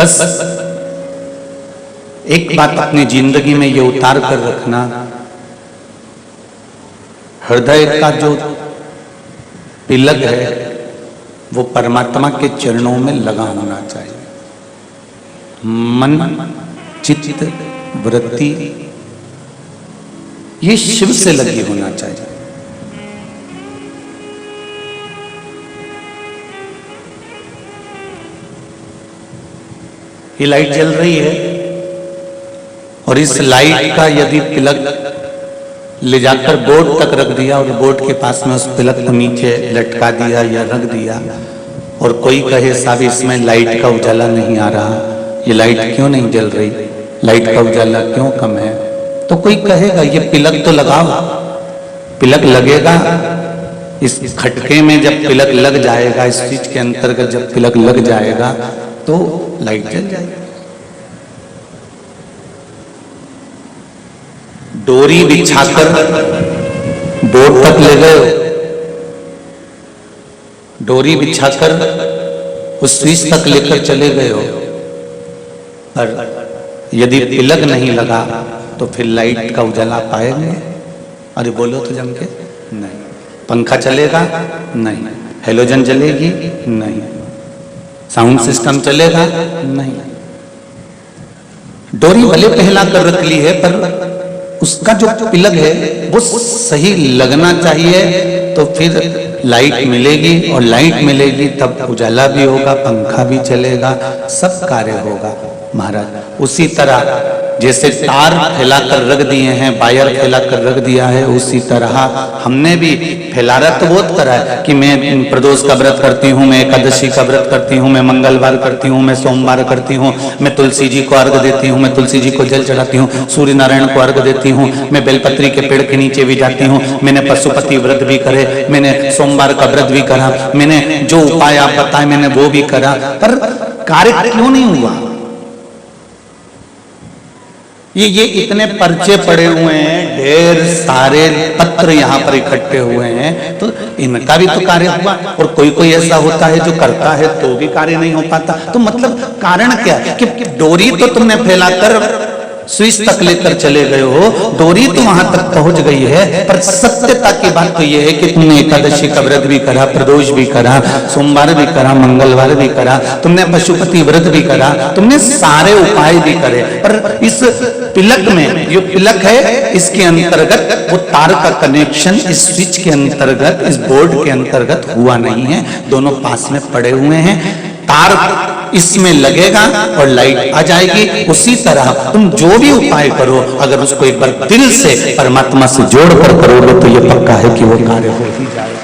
बस एक बात अपनी जिंदगी में ये उतार कर रखना, हृदय का जो तिलक है वो परमात्मा के चरणों में लगा होना चाहिए। मन, चित्त, वृत्ति ये शिव से लगी होना चाहिए। ये लाइट जल रही है और इस लाइट का यदि तिलक ले जाकर बोर्ड तक रख दिया और बोर्ड के पास में उस तिलक को नीचे लटका दिया या रख दिया और कोई कहे साहब इसमें लाइट का उजाला नहीं आ रहा, ये लाइट क्यों नहीं जल रही, लाइट का उजाला क्यों कम है, तो कोई कहेगा ये तिलक तो लगाओ। तिलक लगेगा, इस खटके में जब तिलक लग जाएगा, इस चीज के अंतर्गत जब तिलक लग जाएगा तो लाइट जल जाएगी। डोरी बिछाकर बोर्ड तक ले गए, डोरी बिछाकर उस स्विच तक लेकर चले गए हो, और यदि तिलक नहीं लगा तो फिर लाइट का उजाला पाएंगे? अरे बोलो तो जम के, नहीं। पंखा चलेगा? नहीं। हेलोजन जलेगी? नहीं। साउंड सिस्टम चलेगा? नहीं। डोरी भले पहला कर रख ली है पर उसका जो तिलक है वो सही लगना चाहिए, तो फिर लाइट मिलेगी, और लाइट मिलेगी तब उजाला भी होगा, पंखा भी चलेगा, सब कार्य होगा महाराज। उसी तरह जैसे तार फैलाकर रख दिए हैं, वायर फैलाकर रख दिया है, उसी तरह हमने भी फैलाना तो बहुत करा है कि मैं प्रदोष का व्रत करती हूँ, मैं एकादशी का व्रत करती हूँ, मैं मंगलवार करती हूँ, मैं सोमवार करती हूँ, मैं तुलसी जी को अर्घ देती हूँ, मैं तुलसी जी को जल चढ़ाती हूँ, सूर्य नारायण को अर्घ देती हूँ, मैं बेलपत्री के पेड़ के नीचे भी जाती हूँ, मैंने पशुपति व्रत भी करे, मैंने सोमवार का व्रत भी करा, मैंने जो उपाय आप बताए मैंने वो भी करा, पर कार्य क्यों नहीं हुआ? ये इतने पर्चे पड़े हुए हैं, ढेर सारे पत्र यहाँ पर इकट्ठे हुए हैं, तो इनका भी तो कार्य हुआ। और कोई कोई ऐसा होता है जो करता है तो भी कार्य नहीं हो पाता। तो मतलब कारण क्या है कि डोरी तो तुमने फैलाकर स्विच तक लेकर चले गए हो, डोरी तो वहां तक पहुंच गई है, पर सत्यता की बात तो यह है कि तुमने एकादशी का व्रत भी करा, प्रदोष भी करा, सोमवार भी करा, मंगलवार भी करा, तुमने पशुपति व्रत भी करा, तुमने सारे उपाय भी करे, पर इस तिलक में जो तिलक है इसके अंतर्गत वो तार का कनेक्शन इस स्विच के अंतर्गत, इस बोर्ड के अंतर्गत हुआ नहीं है। दोनों पास में पड़े हुए हैं, तार इसमें लगेगा और लाइट आ जाएगी। उसी तरह तुम जो भी उपाय करो, अगर उसको एक बार दिल से परमात्मा से जोड़कर करोगे तो ये पक्का है कि वो कार्य हो ही जाएगा।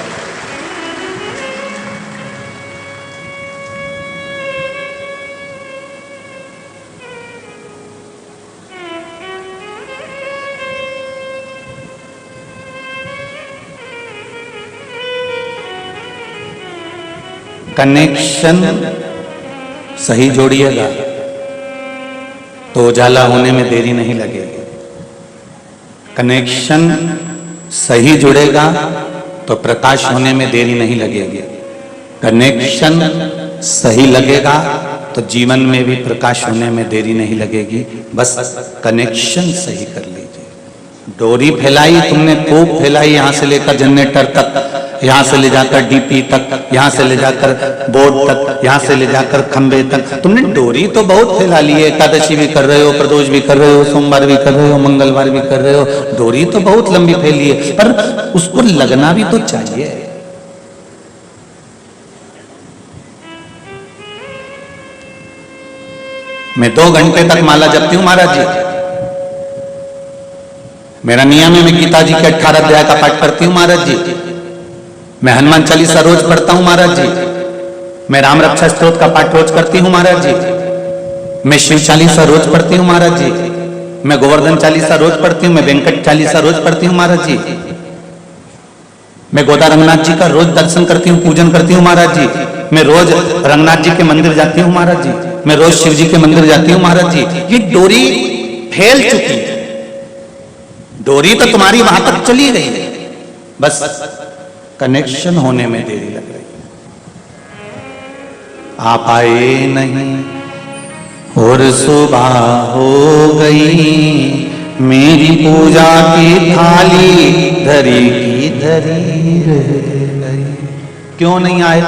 कनेक्शन सही जोड़िएगा तो उजाला होने में देरी नहीं लगेगी। कनेक्शन सही जुड़ेगा तो प्रकाश होने में देरी नहीं लगेगी। कनेक्शन सही लगेगा तो जीवन में भी प्रकाश होने में देरी नहीं लगेगी। बस कनेक्शन सही कर लीजिए। डोरी फैलाई तुमने, खूब फैलाई, यहां से लेकर जनरेटर तक, यहां से ले जाकर डीपी तक, यहां से ले जाकर बोर्ड तक, यहां से ले जाकर खंबे तक, तुमने डोरी तो बहुत फैला ली है। एकादशी भी कर रहे हो, प्रदोष भी कर रहे हो, सोमवार भी कर रहे हो, मंगलवार भी कर रहे हो, डोरी तो बहुत लंबी फैली है, पर उसको लगना भी तो चाहिए। मैं 2 घंटे तक माला जपती हूँ महाराज जी, मेरा नियम है, मैं गीता जी के 18 अध्याय का पाठ करती हूँ महाराज जी, मैं हनुमान चालीसा रोज पढ़ता हूं महाराज जी, मैं राम रक्षा स्तोत्र का पाठ रोज करती हूं महाराज जी, मैं शिव चालीसा रोज पढ़ती हूं महाराज जी, मैं गोवर्धन चालीसा रोज पढ़ती हूं, मैं वेंकट चालीसा रोज पढ़ती हूं महाराज जी, मैं गोदा रंगनाथ जी का रोज दर्शन करती हूँ, पूजन करती हूँ महाराज जी, मैं रोज रंगनाथ जी के मंदिर जाती हूँ महाराज जी, मैं रोज शिव जी के मंदिर जाती हूँ महाराज जी। ये डोरी फैल चुकी है, डोरी तो तुम्हारी वहां तक चली गई है, बस कनेक्शन होने में देरी लग रही है। आप आए नहीं, और सुबह हो गई, मेरी पूजा की थाली धरी की धरी रह गई। क्यों नहीं आए?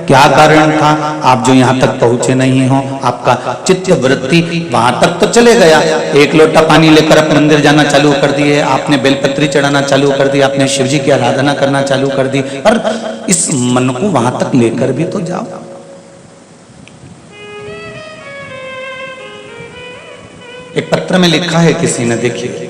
क्या कारण था? आप जो यहाँ तक पहुंचे नहीं हो, आपका चित्त वृत्ति वहां तक तो चले गया। एक लोटा पानी लेकर आप मंदिर जाना चालू कर दिए, आपने बेलपत्री चढ़ाना चालू कर दी, आपने शिव जी की आराधना करना चालू कर दी, पर इस मन को वहां तक लेकर भी तो जाओ। एक पत्र में लिखा है किसी ने, देखिए,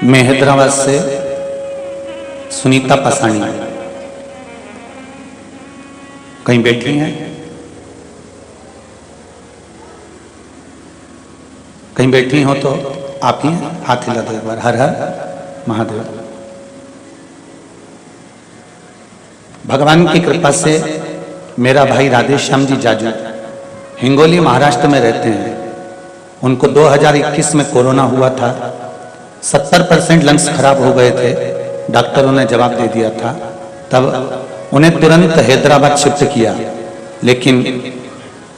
मैं हैदराबाद से सुनीता पासानी, कहीं बैठी हैं? कहीं बैठी हो तो आप ही हाथ हिला दो एक बार। हर हर महादेव। भगवान की कृपा से मेरा भाई राधेश्याम जी जाजू हिंगोली महाराष्ट्र में रहते हैं। उनको 2021 में कोरोना हुआ था। 70% लंग्स खराब हो गए थे, डॉक्टरों ने जवाब दे दिया था। तब उन्हें तुरंत हैदराबाद शिफ्ट किया, लेकिन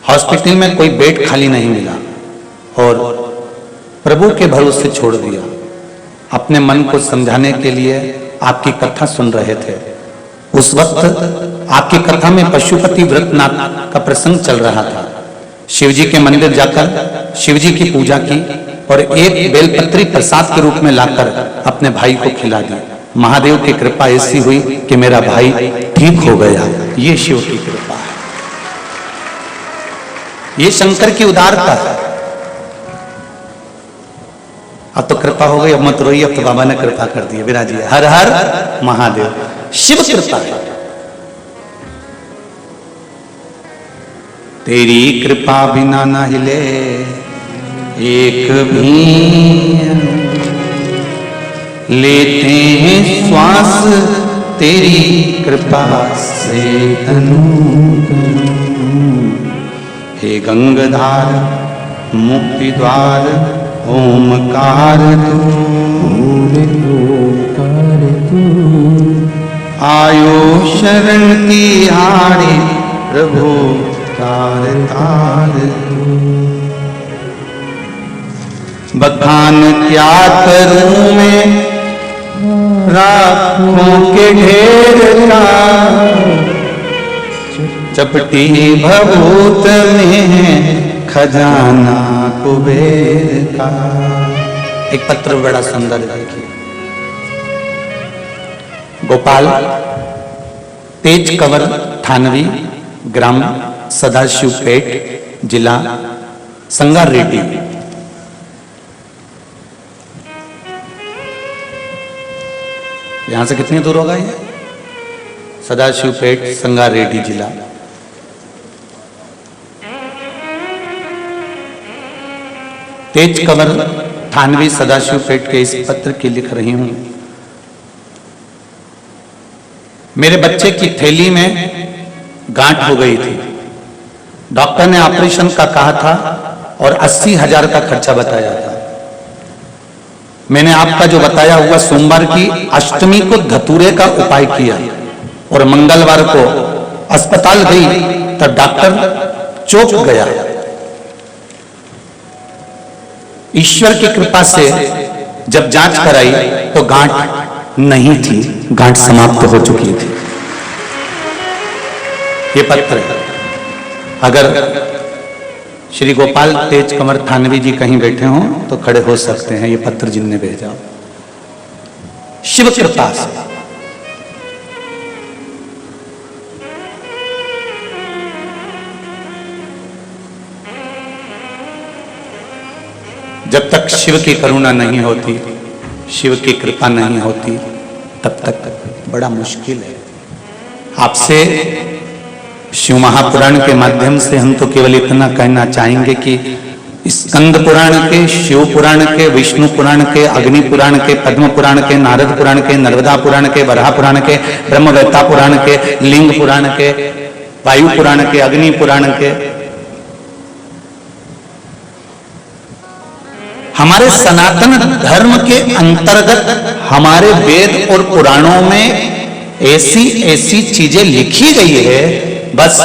हॉस्पिटल में कोई बेड खाली नहीं मिला और प्रभु के भरोसे छोड़ दिया। अपने मन को समझाने के लिए आपकी कथा सुन रहे थे। उस वक्त आपकी कथा में पशुपति व्रतनाथ का प्रसंग चल रहा था। शिवजी के मंदिर जाकर शिवजी की पूजा की और एक बेलपत्री प्रसाद के रूप में लाकर अपने भाई को खिला दी। महादेव की कृपा ऐसी हुई कि मेरा भाई ठीक हो गया। ये शिव की कृपा है, ये शंकर की उदारता है। अब तो कृपा हो गई, अब मत रोइए, अब तो बाबा ने कृपा कर दी, विराजिए। हर हर महादेव। शिव कृपा है। तेरी कृपा बिना न हिले एक भी, लेते हैं श्वास तेरी कृपा से तनु। हे गंगाधार मुक्ति द्वार ओमकार तू, आयो शरण तिहारे प्रभु तार तार। बखान क्या करूं मैं राखों के ढेर का, चपटी भभूत में खजाना कुबेर का। एक पत्र बड़ा सुंदर लिखिए। गोपाल तेज कंवर थानवी, ग्राम सदाशिवपेट, जिला संगारेड्डी। यहां से कितनी दूर होगा ये? सदाशिवपेट, संगारेड्डी जिला। तेज कंवर थानवी, सदाशिवपेट के इस पत्र की लिख रही हूं। मेरे बच्चे की थैली में गांठ हो गई थी। डॉक्टर ने ऑपरेशन का कहा था और 80,000 का खर्चा बताया था। मैंने आपका जो बताया हुआ सोमवार की अष्टमी को धतूरे का उपाय किया और मंगलवार को अस्पताल गई तब डॉक्टर चौंक गया। ईश्वर की कृपा से जब जांच कराई तो गांठ नहीं थी, गांठ समाप्त हो चुकी थी। ये पत्र है। अगर श्री गोपाल तेज कंवर थानवी जी कहीं बैठे हों तो खड़े हो सकते हैं, ये पत्र जिनने भेजा। शिव कृपा से जब तक शिव की करुणा नहीं होती, शिव की कृपा नहीं होती, तब तक बड़ा मुश्किल है। आपसे शिव महापुराण के माध्यम से हम तो केवल इतना कहना चाहेंगे कि स्कंद पुराण के, शिव पुराण के, विष्णु पुराण के, अग्नि पुराण के, पद्म पुराण के, नारद पुराण के, नर्मदा पुराण के, वराह पुराण के, ब्रह्मवेत्ता पुराण के, लिंग पुराण के, वायु पुराण के, अग्नि पुराण के, हमारे सनातन धर्म के अंतर्गत हमारे वेद और पुराणों में ऐसी ऐसी चीजें लिखी गई है, बस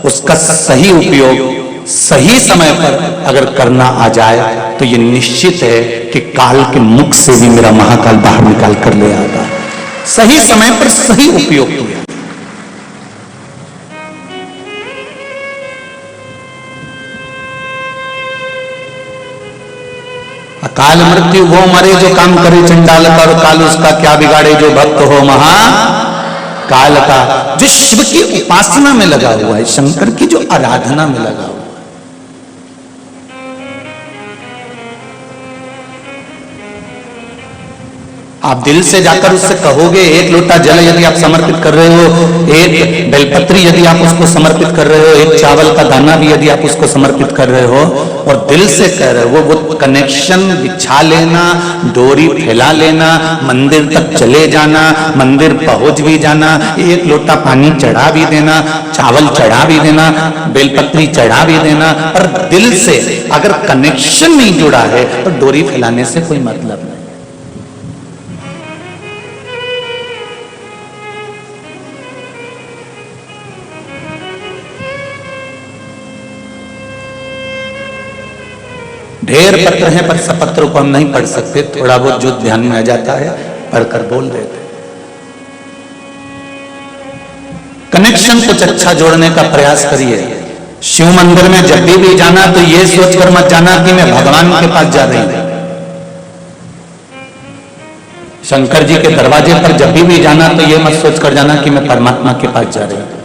उसका सही उपयोग सही समय पर अगर करना आ जाए तो ये निश्चित है कि काल के मुख से भी मेरा महाकाल बाहर निकाल कर ले आता है। सही समय पर सही उपयोग किया। काल मृत्यु वो मरे जो काम करे चंडाल का, और काल उसका क्या बिगाड़े जो भक्त हो महा काल का। जो शिव की उपासना में लगा हुआ है, शंकर की जो आराधना में लगा हुआ है, आप दिल से जाकर उससे कहोगे, एक लोटा जल यदि आप समर्पित कर रहे हो, एक बेलपत्री यदि आप उसको समर्पित कर रहे हो, एक चावल का दाना भी यदि आप उसको समर्पित कर रहे हो और दिल से कह रहे हो, वो कनेक्शन बिछा लेना, डोरी फैला लेना, मंदिर तक चले जाना, मंदिर पहुंच भी जाना, एक लोटा पानी चढ़ा भी देना, चावल चढ़ा भी देना, बेलपत्री चढ़ा भी देना, पर दिल से अगर कनेक्शन नहीं जुड़ा है तो डोरी फैलाने से कोई मतलब नहीं। ढेर पत्र हैं पर सब पत्रों को हम नहीं पढ़ सकते, थोड़ा बहुत जो ध्यान में आ जाता है पढ़कर बोल देते। कनेक्शन कुछ अच्छा जोड़ने का प्रयास करिए। शिव मंदिर में जब भी जाना तो ये सोचकर मत जाना कि मैं भगवान के पास जा रही हूं। शंकर जी के दरवाजे पर जब भी जाना तो ये मत सोचकर जाना कि मैं परमात्मा के पास जा रही हूं।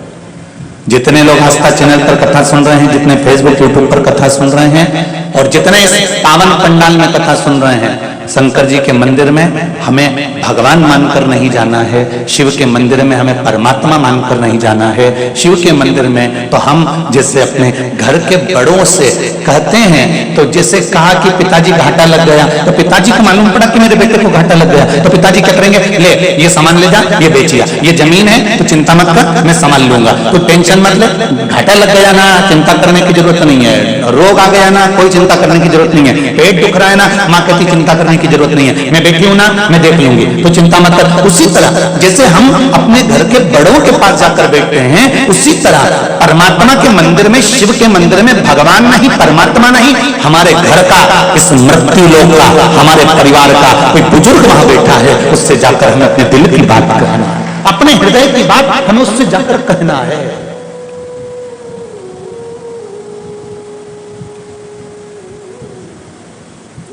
जितने लोग आस्था चैनल पर कथा सुन रहे हैं, जितने फेसबुक यूट्यूब पर कथा सुन रहे हैं और जितने इस पावन पंडाल में कथा सुन रहे हैं, शंकर जी के मंदिर में हमें भगवान मानकर नहीं जाना है, शिव के मंदिर में हमें परमात्मा मानकर नहीं जाना है। शिव के मंदिर में तो हम जैसे अपने घर के बड़ों से कहते हैं, तो जैसे कहा कि पिताजी घाटा लग गया, तो पिताजी को मालूम पड़ा कि मेरे बेटे को घाटा लग गया, तो पिताजी क्या करेंगे, ले ये सामान ले जा, ये बेचिया, ये जमीन है तो चिंता मत कर, मैं संभाल लूंगा, तो टेंशन मत ले, घाटा लग गया ना, चिंता करने की जरूरत नहीं है, रोग आ गया ना, कोई चिंता करने की जरूरत नहीं है, पेट दुख रहा है ना, माँ कहती चिंता करने की जरूरत नहीं है, मैं बैठी हूं ना, मैं देख लूंगी, तो चिंता मत कर। उसी तरह जैसे हम अपने घर के बड़ों के पास जाकर बैठते हैं, उसी तरह परमात्मा के मंदिर में, शिव के मंदिर में भगवान नहीं, परमात्मा नहीं, हमारे घर का, इस मृत्यु लोक का, हमारे परिवार का कोई बुजुर्ग वहां बैठा है, उससे जाकर हमें अपने दिल की बात कहना है, अपने हृदय की बात हमें उससे जाकर कहना है।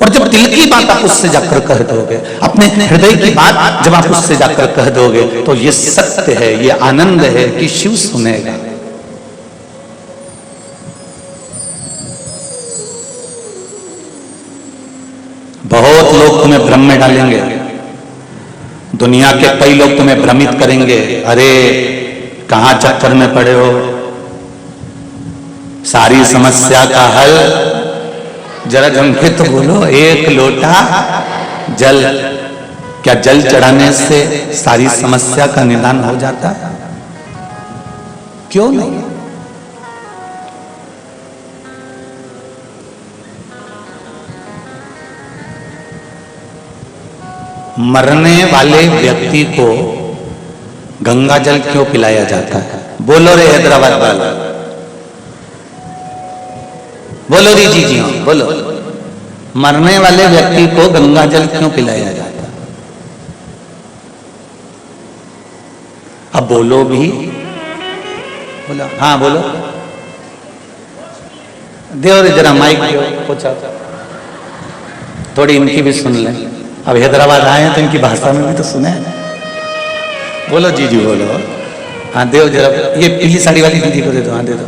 और जब दिल की बात आप उससे जाकर कह दोगे, अपने हृदय की बात जब आप उससे जाकर कह दोगे, तो ये सत्य है, ये आनंद है कि शिव सुनेगा। बहुत लोग तुम्हें भ्रम में डालेंगे, दुनिया के कई लोग तुम्हें भ्रमित करेंगे, अरे कहां चक्कर में पड़े हो, सारी समस्या का हल जरा जमके तो बोलो, एक लोटा जल। क्या जल चढ़ाने से सारी समस्या का निदान हो जाता है? क्यों नहीं? मरने वाले व्यक्ति को गंगा जल क्यों पिलाया जाता है? बोलो रे हैदराबाद वाला, बोलो री जी हाँ बोलो। मरने वाले व्यक्ति को गंगा जल क्यों पिलाया जाता है? अब बोलो भी, बोलो हाँ बोलो। देव रे जरा माइक पूछा, थोड़ी इनकी भी सुन लें। अब हैदराबाद आए हैं तो इनकी भाषा में भी तो सुने। बोलो जी जी बोलो। हाँ देव जरा, ये पीली साड़ी वाली दीदी को दे दो। हाँ दे दो।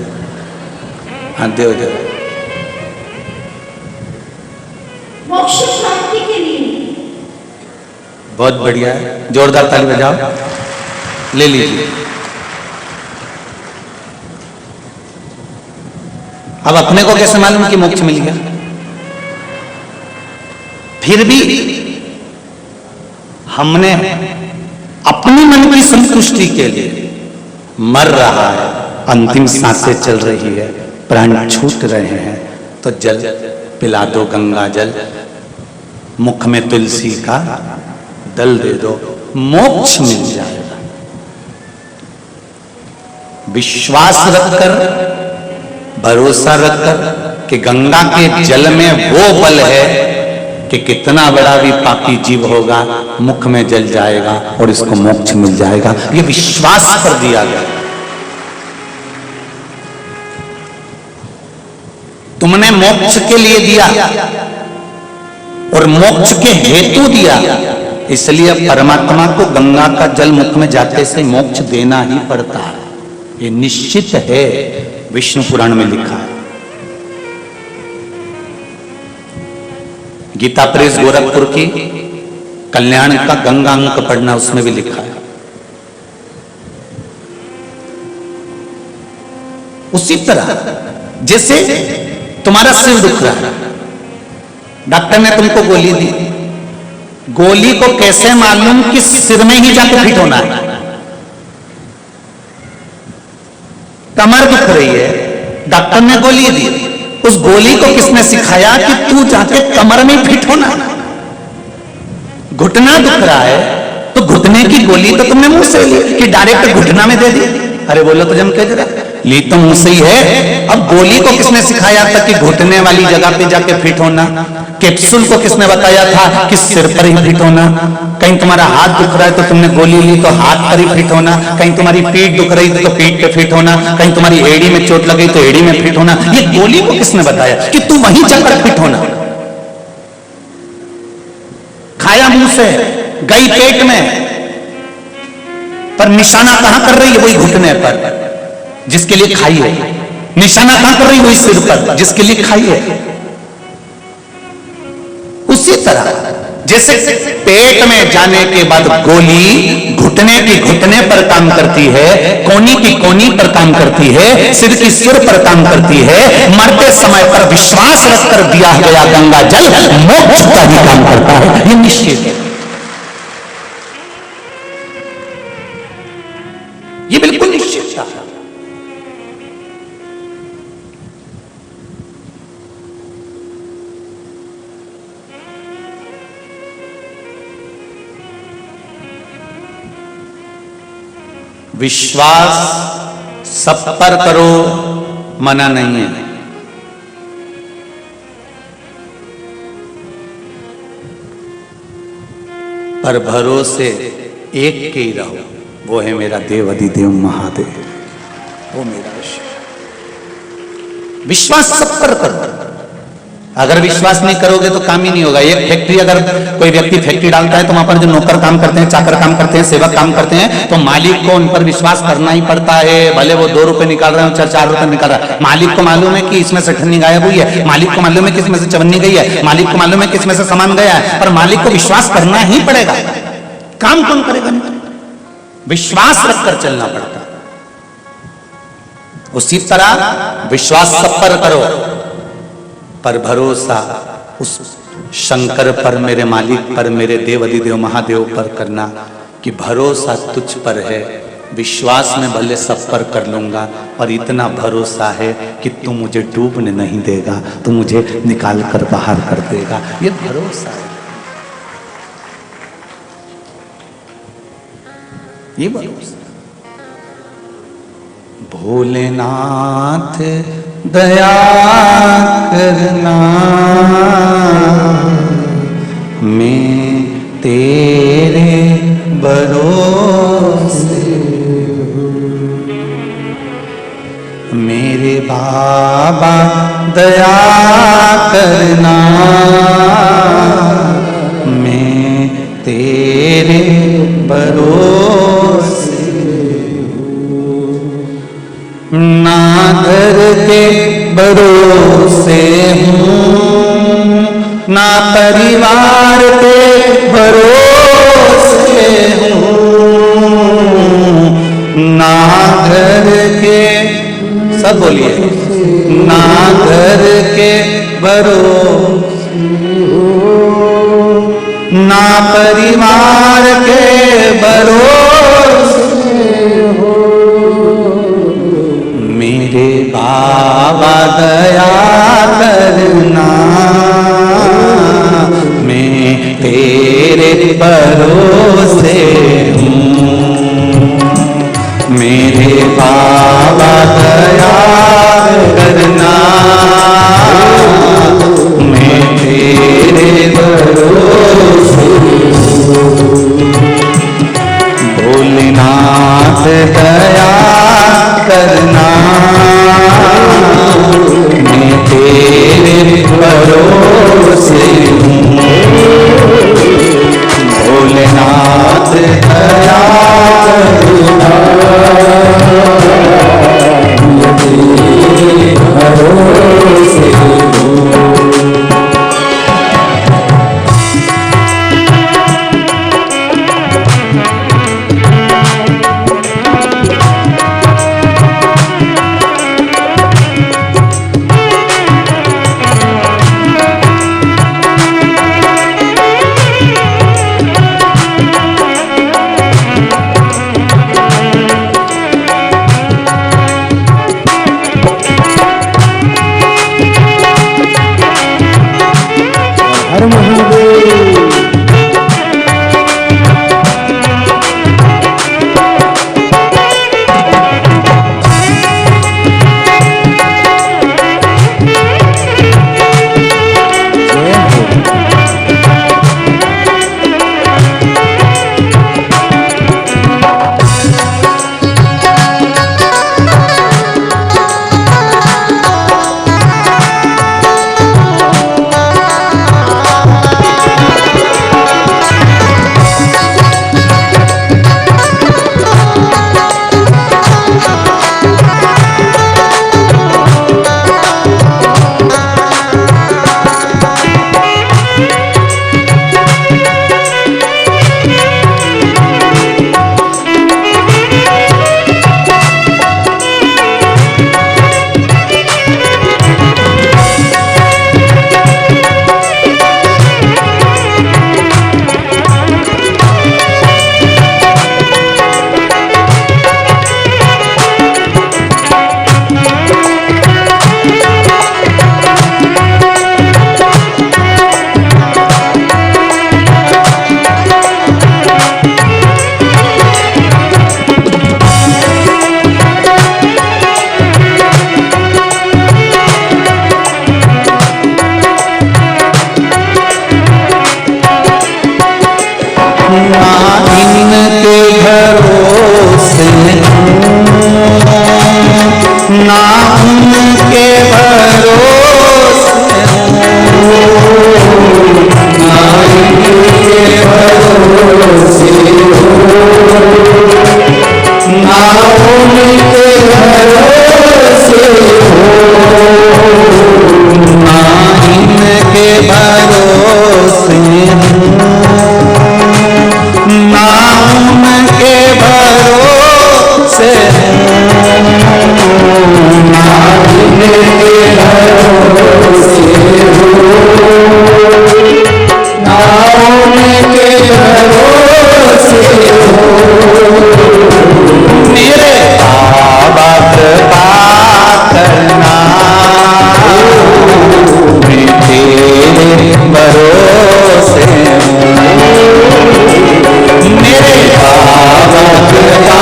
हाँ देव जरा। मोक्ष प्राप्ति के लिए बहुत बढ़िया है, जोरदार ताली बजाओ। ले लीजिए। अब अपने को कैसे मालूम कि मोक्ष मिल गया? फिर भी हमने अपनी मन की संतुष्टि के लिए मर रहा है, अंतिम सांसें चल रही है, प्राण छूट रहे हैं, तो जल पिला दो, गंगा जल, मुख में तुलसी का दल दे दो, मोक्ष मिल जाएगा। विश्वास रखकर, भरोसा रखकर कि गंगा के जल में वो बल है कि कितना बड़ा भी पापी जीव होगा मुख में जल जाएगा और इसको मोक्ष मिल जाएगा। ये विश्वास कर दिया गया। तुमने मोक्ष के लिए दिया और मोक्ष के हेतु दिया, इसलिए परमात्मा को गंगा का जल मुख में जाते से मोक्ष देना ही पड़ता है। ये निश्चित है, विष्णु पुराण में लिखा है। गीता प्रेस गोरखपुर की कल्याण का गंगा अंक पढ़ना, उसमें भी लिखा है। उसी तरह जैसे तुम्हारा सिर दुख रहा है, डॉक्टर ने तुमको गोली दी, गोली को कैसे मालूम कि सिर में ही जाकर फिट होना है? कमर दुख रही है, डॉक्टर ने गोली दी, उस गोली को किसने सिखाया कि तू जाके कमर में फिट होना? घुटना दुख रहा है तो घुटने की गोली तो तुमने मुंह से ली कि डायरेक्ट घुटना में दे दी? अरे बोलो तो जम के जरा, ली तो मुंह से ही है। अब गोली को किसने सिखाया था कि घुटने वाली जगह पे जाके फिट होना? कैप्सूल को किसने बताया था कि सिर पर ही फिट होना? कहीं तुम्हारा हाथ दुख रहा है तो तुमने गोली ली तो हाथ पर ही फिट होना, कहीं तुम्हारी पीठ दुख रही तो पीठ पे फिट होना, कहीं तुम्हारी एड़ी में चोट लगी तो एड़ी में फिट होना। ये गोली को किसने बताया कि तू वहीं जाकर फिट होना? खाया मुंह से, गई पेट में, पर निशाना कहां कर रही है? वही घुटने पर जिसके लिए खाई है। निशाना कहां कर रही है? वही सिर पर जिसके लिए खाई है। उसी तरह जैसे पेट में जाने के बाद गोली घुटने की घुटने पर काम करती है, कोनी की कोनी पर काम करती है, सिर की सिर पर काम करती है, मरते समय पर विश्वास रखकर दिया गया गंगा जल मोक्ष का ही काम करता है। ये निश्चित है, ये बिल्कुल निश्चित है। विश्वास सब पर करो, मना नहीं है, पर भरोसे एक के ही रहो, वो है मेरा देव अधिदेव महादेव, वो मेरा शिव। विश्वास सब पर करो। अगर विश्वास नहीं करोगे तो काम ही नहीं होगा। एक फैक्ट्री, अगर कोई व्यक्ति फैक्ट्री डालता है तो वहां पर जो नौकर काम करते हैं, चाकर काम करते हैं, सेवक काम करते हैं, तो मालिक को उन पर विश्वास करना ही पड़ता है। भले वो 2 रुपए निकाल रहे हो, 4 रुपए निकाल रहा है, मालिक को मालूम है कि इसमें से ठन्नी गायब हुई है, मालिक को मालूम है कि इसमें से चवन्नी गई है, मालिक को मालूम है कि इसमें से सामान गया है, पर मालिक को विश्वास करना ही पड़ेगा। काम कौन करेगा? विश्वास रखकर चलना पड़ता है। उसी तरह विश्वास सब पर करो, पर भरोसा उस शंकर पर, मेरे मालिक पर, मेरे देव अधिदेव महादेव पर करना कि भरोसा तुझ पर है। विश्वास में भले सब पर कर लूंगा, पर इतना भरोसा है कि तू मुझे डूबने नहीं देगा, तू मुझे निकाल कर बाहर कर देगा। ये भरोसा है, ये भरोसा। भोलेनाथ दया करना, मैं तेरे भरोसे, मेरे मेरे बाबा दया करना, मैं तेरे भरोसे ना घर के भरोसे हूँ, ना परिवार के भरोसे हूँ, ना घर के, सब बोलिए, ना घर के भरोसे ना परिवार के भरोसे हो, मेरे बाबा दया करना, मैं तेरे भरोसे हूँ, मेरे बाबा दया करना, मैं तेरे भरोसे भोलेनाथ दया करना, मैं तेरे भरोसे हूँ, भोलेनाथ दया करना, मैं तेरे भरोसे हूँ। ना उनके भरोसे ना उनके भरोसे ना उनके भरोसे ना इनके भरोसे ना उनके भरोसे मेरे बाबा कृपा करना, मैं तेरे भरोसे हूँ, मेरे बाबा कृपा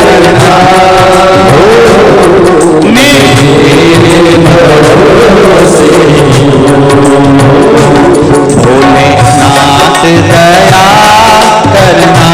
करना, मैं तेरे भरोसे हूँ, भोलेनाथ दया करना,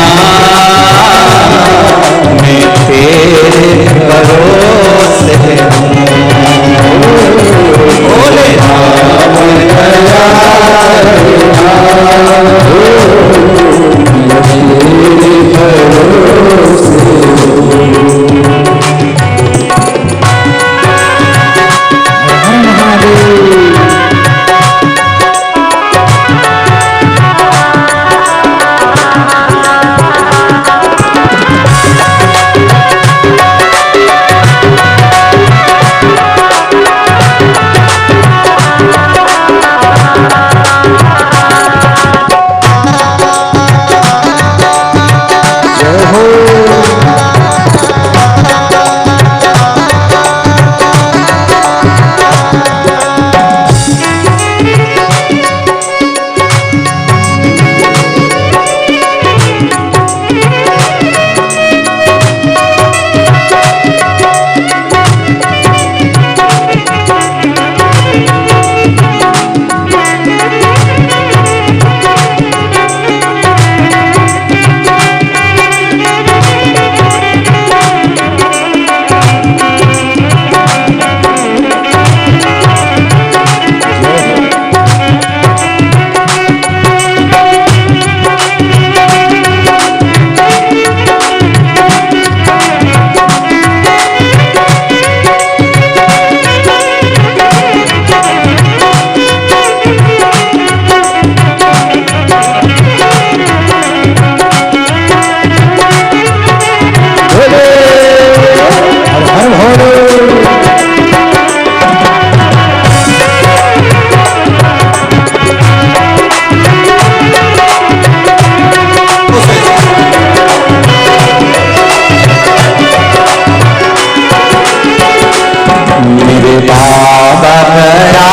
बाबा दया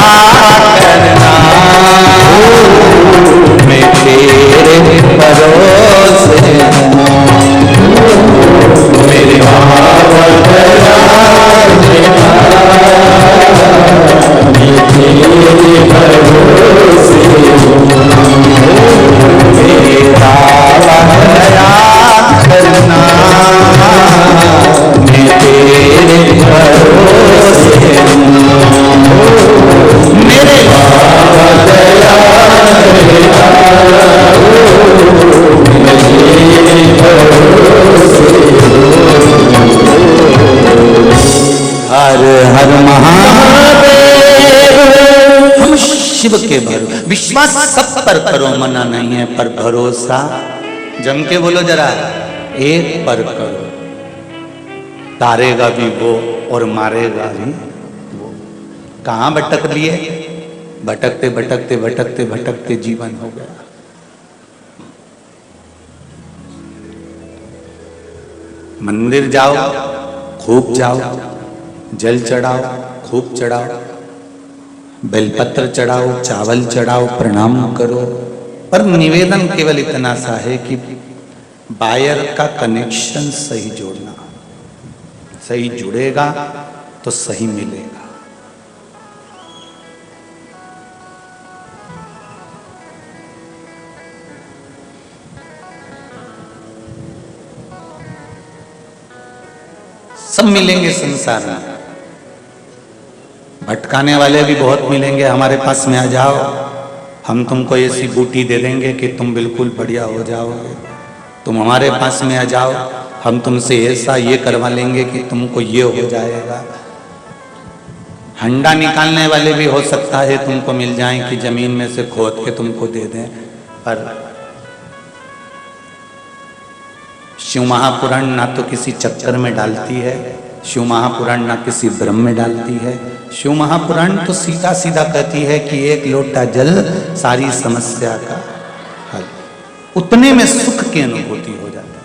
करना, मैं तेरे भरोसे हूँ। मेरे बाबा दया करना, मैं तेरे भरोसे हूँ। मेरे बाबा दया करना, मैं तेरे भरोसे हूँ। मेरे बाबा दया करना, मैं तेरे भरोसे हूँ। हर हर महादेव। हम शिव के भरोसे, विश्वास सब पर करो, मना नहीं है, पर भरोसा जम के बोलो जरा, एक पर करो, तारेगा भी वो और मारेगा भी वो। कहां भटक लिए? भटकते भटकते भटकते भटकते जीवन हो गया। मंदिर जाओ, खूब जाओ, जल चढ़ाओ, खूब चढ़ाओ, बेलपत्र चढ़ाओ, चावल चढ़ाओ, प्रणाम करो, पर निवेदन केवल इतना सा है कि वायर का कनेक्शन सही जोड़ना। सही जुड़ेगा तो सही मिलेगा। सब मिलेंगे संसार में, भटकाने वाले भी बहुत मिलेंगे। हमारे पास में आ जाओ, हम तुमको ऐसी बूटी दे देंगे कि तुम बिल्कुल बढ़िया हो जाओगे। तुम हमारे पास में आ जाओ, हम तुमसे ऐसा ये करवा लेंगे कि तुमको ये हो जाएगा। हंडा निकालने वाले भी हो सकता है तुमको मिल जाएं कि जमीन में से खोद के तुमको दे दें, पर शिव महापुराण ना तो किसी चक्कर में डालती है, शिव महापुराण ना किसी भ्रम में डालती है। शिव महापुराण तो सीधा सीधा कहती है कि एक लोटा जल सारी समस्या का हल। उतने में सुख की अनुभूति हो जाती है।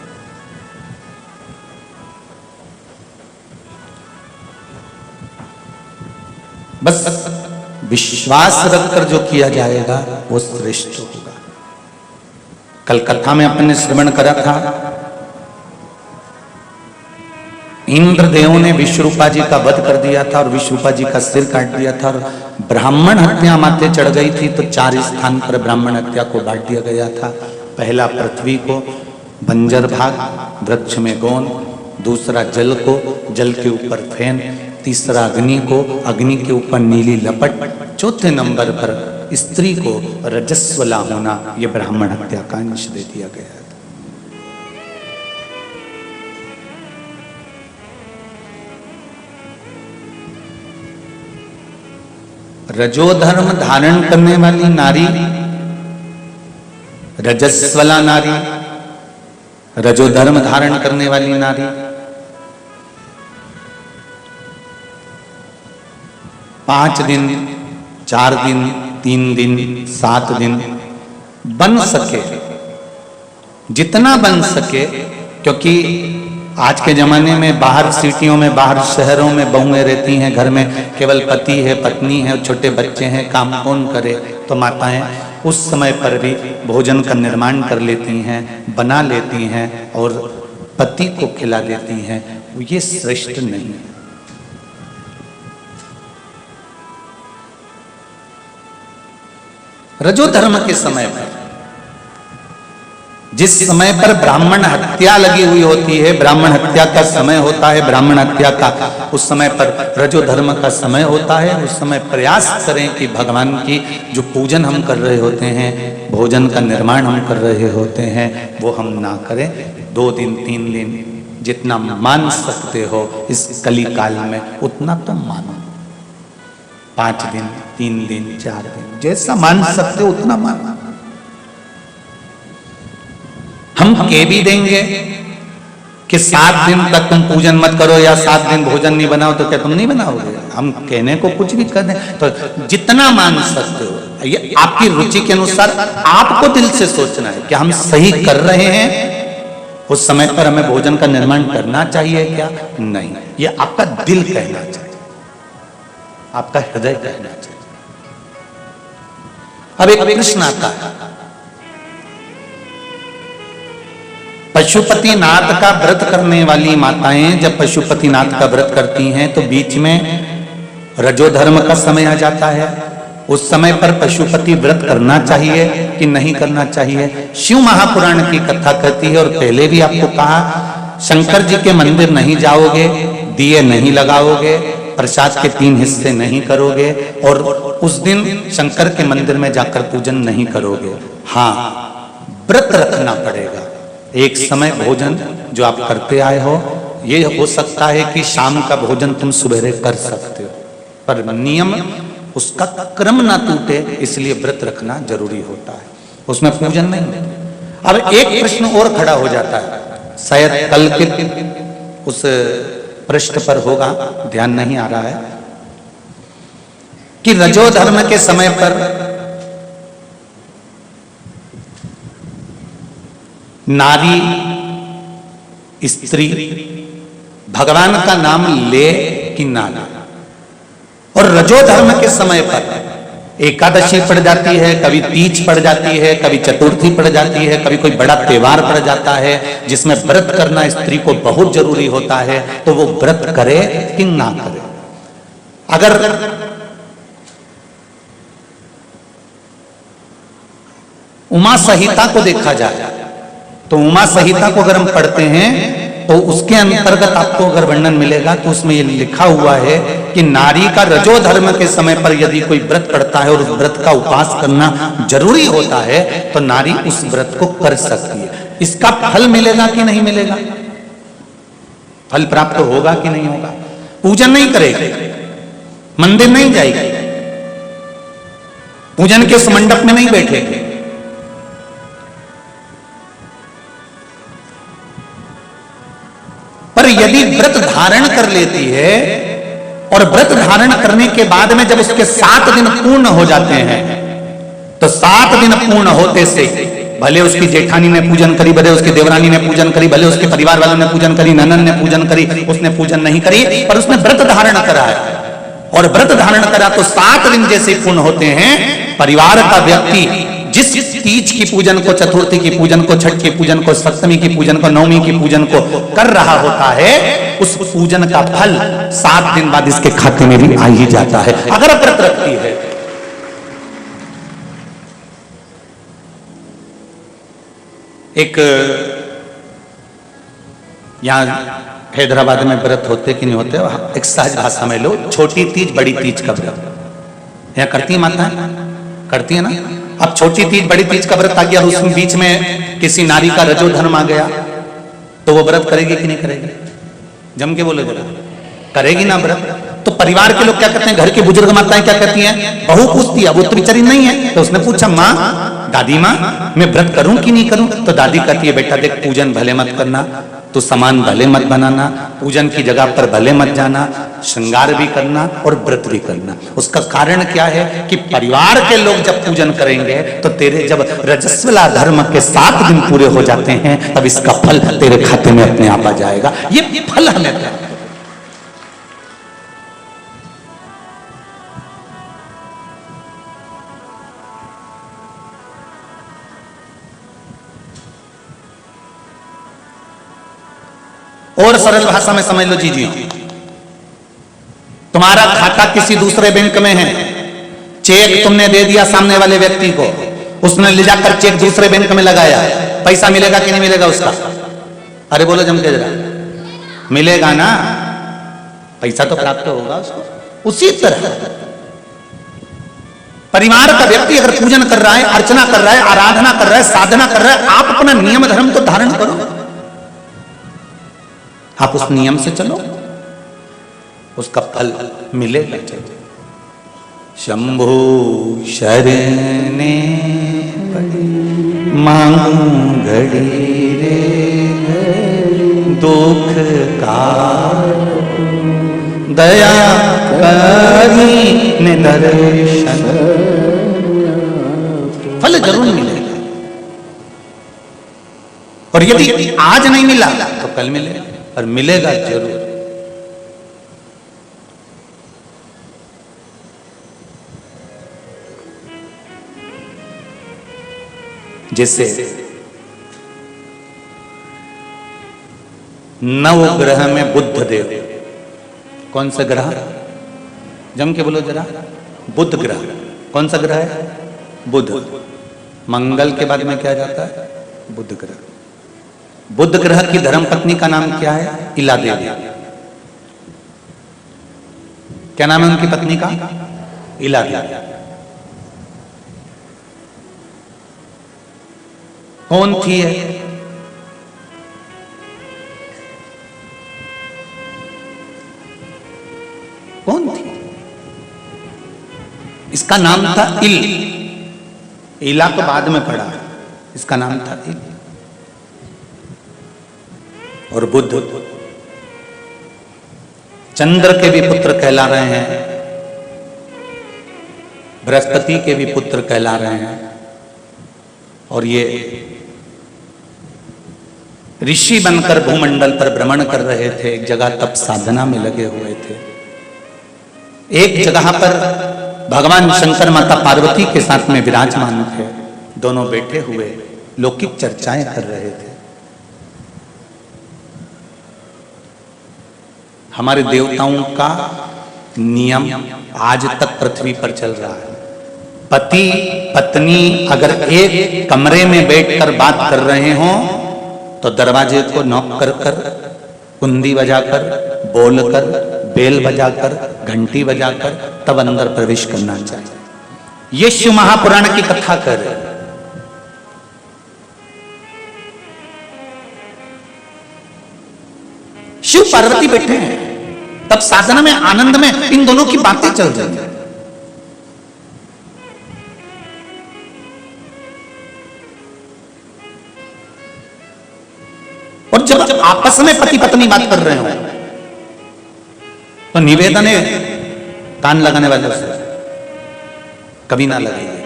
बस विश्वास रखकर जो किया जाएगा वो श्रेष्ठ होगा। कल कथा में अपन ने श्रवण करा था, इंद्रदेव ने विश्वरूपा जी का वध कर दिया था और विश्वरूपा जी का सिर काट दिया था, और ब्राह्मण हत्या माथे चढ़ गई थी तो 4 स्थान पर ब्राह्मण हत्या को बांट दिया गया था। पहला पृथ्वी को, बंजर भाग, वृक्ष में गोंद, दूसरा जल को, जल के ऊपर फेन, तीसरा अग्नि को, अग्नि के ऊपर नीली लपट, चौथे नंबर पर स्त्री को रजस्वला होना, यह ब्राह्मण हत्या का अंश दे दिया गया था। रजोधर्म धारण करने वाली नारी रजस्वला नारी, रजोधर्म धारण करने वाली नारी 5 दिन, 4 दिन, 3 दिन, 7 दिन बन सके, जितना बन सके, क्योंकि आज के जमाने में बाहर सिटियों में, बाहर शहरों में बहुएं रहती हैं, घर में केवल पति है, पत्नी है, छोटे बच्चे हैं, काम कौन करे? तो माताएं उस समय पर भी भोजन का निर्माण कर लेती हैं, बना लेती हैं और पति को खिला देती हैं। ये श्रेष्ठ नहीं। रजोधर्म के समय पर, जिस समय पर ब्राह्मण हत्या लगी हुई होती है, ब्राह्मण हत्या का समय होता है, ब्राह्मण हत्या का उस समय पर रजोधर्म का समय होता है, उस समय प्रयास करें कि भगवान की जो पूजन हम कर रहे होते हैं, भोजन का निर्माण हम कर रहे होते हैं, वो हम ना करें। 2 दिन, 3 दिन जितना मान सकते हो इस कली काल में उतना तो मानो। 5 दिन, 3 दिन, 4 दिन, जैसा मान सकते हो उतना मानो। हम कह भी देंगे कि 7 दिन तक तुम पूजन मत करो या 7 दिन भोजन नहीं बनाओ, तो क्या तुम नहीं बनाओगे? हम कहने को कुछ भी कर दें, तो जितना मान सकते हो, ये आपकी रुचि के अनुसार आपको दिल से सोचना है कि हम सही कर रहे हैं, उस समय पर हमें भोजन का निर्माण करना चाहिए क्या नहीं, ये आपका दिल कहना चाहिए। आपका हृदय कहना चाहिए। अब एक प्रश्न आता है, पशुपतिनाथ का व्रत करने वाली माताएं जब पशुपतिनाथ का व्रत करती हैं तो बीच में रजोधर्म का समय आ जाता है। उस समय पर पशुपति व्रत करना चाहिए कि नहीं करना चाहिए? शिव महापुराण की कथा कहती है, और पहले भी आपको कहा, शंकर जी के मंदिर नहीं जाओगे, दिए नहीं लगाओगे, प्रसाद के 3 हिस्से नहीं करोगे, और उस दिन शंकर के मंदिर में जाकर पूजन नहीं करोगे। हाँ, व्रत रखना पड़ेगा। एक समय भोजन जो आप करते आए हो, ये हो सकता है कि शाम का भोजन तुम सुबह कर सकते हो, पर नियम उसका क्रम ना टूटे, इसलिए व्रत रखना जरूरी होता है, उसमें पूजन नहीं होता। अब एक प्रश्न और खड़ा हो जाता है, शायद कल के उस पृष्ठ पर होगा, ध्यान नहीं आ रहा है, कि रजोधर्म के समय पर नारी स्त्री भगवान का नाम ले कि ना ले, और रजोधर्म के समय पर एकादशी पड़ जाती है, कभी तीज पड़ जाती है, कभी चतुर्थी पड़ जाती है, कभी कोई बड़ा त्योहार पड़ जाता है जिसमें व्रत करना स्त्री को बहुत जरूरी होता है, तो वो व्रत करे कि ना करे। अगर उमा संहिता को देखा जाए तो उमा संहिता को अगर हम पढ़ते हैं तो उसके अंतर्गत आपको अगर वर्णन मिलेगा तो उसमें ये लिखा हुआ है कि नारी का रजोधर्म के समय पर यदि कोई व्रत पड़ता है और उस व्रत का उपवास करना जरूरी होता है तो नारी उस व्रत को कर सकती है। इसका फल मिलेगा कि नहीं मिलेगा? फल प्राप्त होगा कि नहीं होगा? पूजन नहीं करेगी, मंदिर नहीं जाएगी, पूजन के उस मंडप में नहीं बैठेगी, पर यदि व्रत धारण कर लेती है और व्रत धारण करने के बाद में जब उसके 7 दिन पूर्ण हो जाते हैं तो 7 दिन पूर्ण होते से भले उसकी जेठानी ने पूजन करी, भले उसकी देवरानी ने पूजन करी, भले उसके परिवार वालों ने पूजन करी, ननन ने पूजन करी, उसने पूजन नहीं करी, पर उसने व्रत धारण करा है, और व्रत धारण करा तो 7 दिन जैसे पूर्ण होते हैं, परिवार का व्यक्ति जिस तीज की पूजन को, चतुर्थी की पूजन को, छठ की पूजन को, सप्तमी की पूजन को, नवमी की पूजन को कर रहा होता है, उस पूजन का फल 7 दिन बाद इसके खाते में भी आ ही जाता है, अगर व्रत रखती है। एक यहां हैदराबाद में व्रत होते कि नहीं होते, एक सहज भाषा में लो, छोटी तीज बड़ी तीज का व्रत यहां करती है माता, करती है ना। अब छोटी तीज बड़ी तीज का व्रत आ गया, उसमें बीच में किसी नारी का रजोधर्म आ गया, तो वो व्रत करेगी कि नहीं करेगी? जम के बोले जरा, करेगी ना व्रत। तो परिवार के लोग क्या कहते हैं, घर की बुजुर्ग माताएं क्या कहती हैं, बहू पूछती है, वो त्रिचरी नहीं है, तो उसने पूछा माँ, दादी माँ, मैं व्रत करूं कि नहीं करूं? तो दादी कहती है, बेटा देख, पूजन भले मत करना, तो सामान भले मत बनाना, पूजन की जगह पर भले मत जाना, श्रृंगार भी करना और व्रत भी करना। उसका कारण क्या है कि परिवार के लोग जब पूजन करेंगे तो तेरे जब रजस्वला धर्म के 7 दिन पूरे हो जाते हैं तब इसका फल तेरे खाते में अपने आप आ जाएगा। ये फल हमें प्राप्त। और सरल भाषा में समझ लो जी, तुम्हारा खाता किसी दूसरे बैंक में है, चेक तुमने दे दिया सामने वाले व्यक्ति को, उसने ले जाकर चेक दूसरे बैंक में लगाया, पैसा मिलेगा कि नहीं मिलेगा उसका? अरे बोलो जम के जरा, मिलेगा ना, पैसा तो प्राप्त होगा उसको। उसी तरह परिवार का व्यक्ति अगर पूजन कर रहा है, अर्चना कर रहा है, आराधना कर रहा है, साधना कर रहा है, आप अपना नियम धर्म तो धारण करो, आप उस नियम से चलो, उसका फल मिलेगा। शंभो शरणे मांगू घड़ी रे, दुख का दया करी निदर्शन, फल जरूर मिलेगा। और यदि आज नहीं मिला तो कल मिलेगा, और मिलेगा जरूर। जैसे नव ग्रह में बुध देव, कौन सा ग्रह? जम के बोलो जरा। बुध ग्रह। कौन सा ग्रह है? बुध। मंगल के बाद में क्या जाता है? बुध ग्रह। बुध ग्रह की धर्मपत्नी का नाम क्या है? इला देवी। क्या नाम है उनकी पत्नी का? इला देवी। कौन थी है? कौन थी? इसका नाम था इल। इला तो बाद में पड़ा, इसका नाम था इल। और बुध चंद्र के भी पुत्र कहला रहे हैं, बृहस्पति के भी पुत्र कहला रहे हैं। और ये ऋषि बनकर भूमंडल पर भ्रमण कर रहे थे, एक जगह तप साधना में लगे हुए थे। एक जगह पर भगवान शंकर माता पार्वती के साथ में विराजमान थे, दोनों बैठे हुए लौकिक चर्चाएं कर रहे थे। हमारे देवताओं का नियम आज तक पृथ्वी पर चल रहा है। पति पत्नी अगर एक कमरे में बैठकर बात कर रहे हो तो दरवाजे को नॉक कर कर, कुंडी बजाकर, बोलकर, बेल बजाकर, घंटी बजाकर तब अंदर प्रवेश करना चाहिए। ये शिव महापुराण की कथा कर रहे। शिव पार्वती बैठे हैं, तब साधना में आनंद में इन दोनों की बातें चल रही हैं। और जब आपस में पति पत्नी बात कर रहे हो तो निवेदन है कान लगाने वाले से कभी ना लगाइए।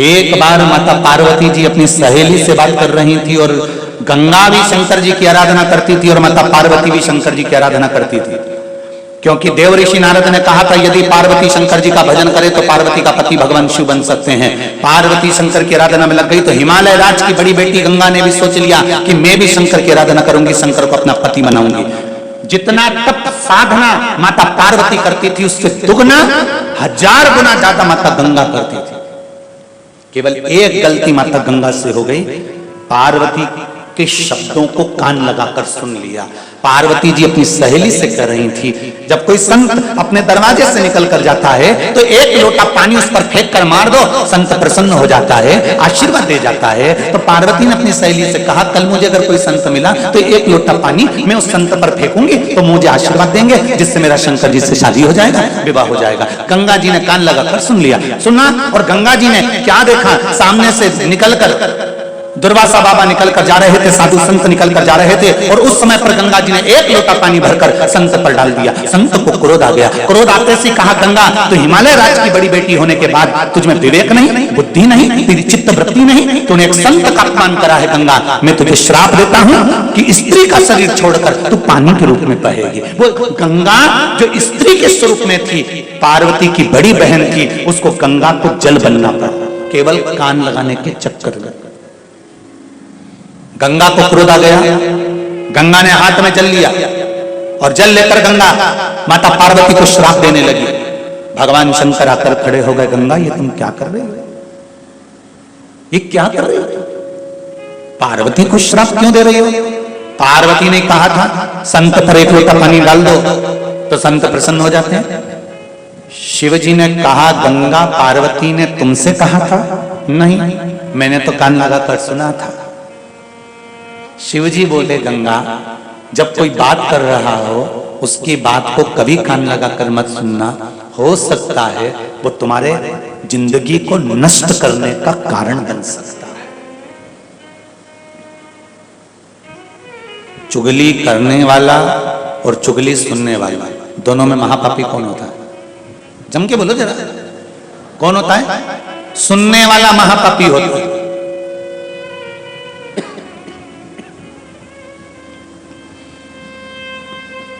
एक बार माता पार्वती जी अपनी सहेली से बात कर रही थी और गंगा भी शंकर जी की आराधना करती थी और माता पार्वती भी शंकर जी की आराधना करती थी, क्योंकि देव ऋषि नारद ने कहा था यदि पार्वती शंकर जी का भजन करे तो पार्वती का पति भगवान शिव बन सकते हैं। पार्वती शंकर की आराधना में लग गई तो हिमालय राज की बड़ी बेटी गंगा ने भी सोच लिया कि मैं भी शंकर की आराधना करूंगी, शंकर को अपना पति बनाऊंगी। जितना तप साधना माता पार्वती करती थी उससे दुगना 1000 गुना ज्यादा माता गंगा करती थी। केवल एक गलती माता गंगा से हो गई, पार्वती के शब्दों को कान लगाकर सुन लिया। पार्वती जी अपनी सहेली से कह रही थी, जब कोई संत अपने दरवाजे से निकल कर जाता है तो एक लोटा पानी उस पर फेंक कर मार दो, संत प्रसन्न हो जाता है, आशीर्वाद दे जाता है। तो पार्वती ने अपनी सहेली से कहा कल मुझे अगर कोई संत मिला तो एक लोटा पानी मैं उस संत पर फेंकूंगी तो मुझे आशीर्वाद देंगे, जिससे मेरा शंकर जी से शादी हो जाएगा, विवाह हो जाएगा। गंगा जी ने कान लगाकर सुन लिया, सुना। और गंगा जी ने क्या देखा, सामने से निकलकर दुर्वासा बाबा निकल कर जा रहे थे, साधु संत निकल कर जा रहे थे और उस समय पर गंगा जी ने एक लोटा पानी भरकर संत पर डाल दिया। संत को क्रोध आ गया। क्रोध आते से कहा गंगा तो हिमालय राज की बड़ी बेटी होने के बाद तुझ में विवेक नहीं, बुद्धि नहीं, तेरी चित्त वृत्ति नहीं, तूने एक संत का अपमान करा है। गंगा मैं तुझे श्राप देता हूं कि स्त्री का शरीर छोड़कर तू पानी के रूप में बहेगी। वो गंगा जो स्त्री के स्वरूप में थी, पार्वती की बड़ी बहन थी, उसको गंगा को जल बनना पड़ा केवल कान लगाने के चक्कर में। गंगा को क्रोध आ गया, गंगा ने हाथ में जल लिया और जल लेकर गंगा माता पार्वती को श्राप देने लगी। भगवान शंकर आकर खड़े हो गए, गंगा ये तुम क्या कर रहे हो, ये क्या कर रहे हो, पार्वती को श्राप क्यों दे रही हो? पार्वती ने कहा था संत पर एक लोटा पानी डाल दो तो संत प्रसन्न हो जाते हैं। शिव जी ने कहा गंगा पार्वती ने तुमसे कहा था? नहीं, मैंने तो कान लगाकर सुना था। शिवजी बोले गंगा जब कोई बात कर रहा हो उसकी बात को कभी कान लगाकर मत सुनना, हो सकता है वो तुम्हारे जिंदगी को नष्ट करने का कारण बन सकता है। चुगली करने वाला और चुगली सुनने वाला दोनों में महापापी कौन होता है? जम के बोलो जरा, कौन होता है? सुनने वाला महापापी होता है।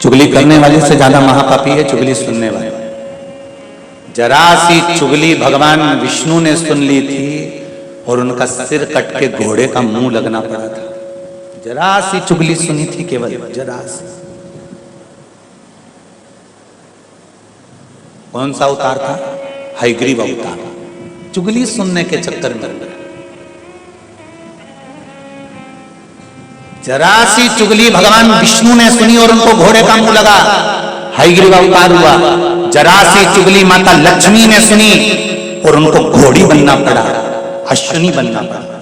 चुगली करने वाले से ज्यादा महापापी है चुगली सुनने वाले। जरा सी चुगली भगवान विष्णु ने सुन ली थी और उनका सिर कट के घोड़े का मुंह लगना पड़ा था। जरा सी चुगली सुनी थी, केवल जरा सी। कौन सा अवतार था? हयग्रीव अवतार। चुगली सुनने के चक्कर में जरा सी चुगली भगवान विष्णु ने सुनी और उनको घोड़े का मुंह लगा, हयग्रीव अवतार हुआ। जरा सी चुगली माता लक्ष्मी ने सुनी और उनको घोड़ी बनना पड़ा, अश्विनी बनना पड़ा।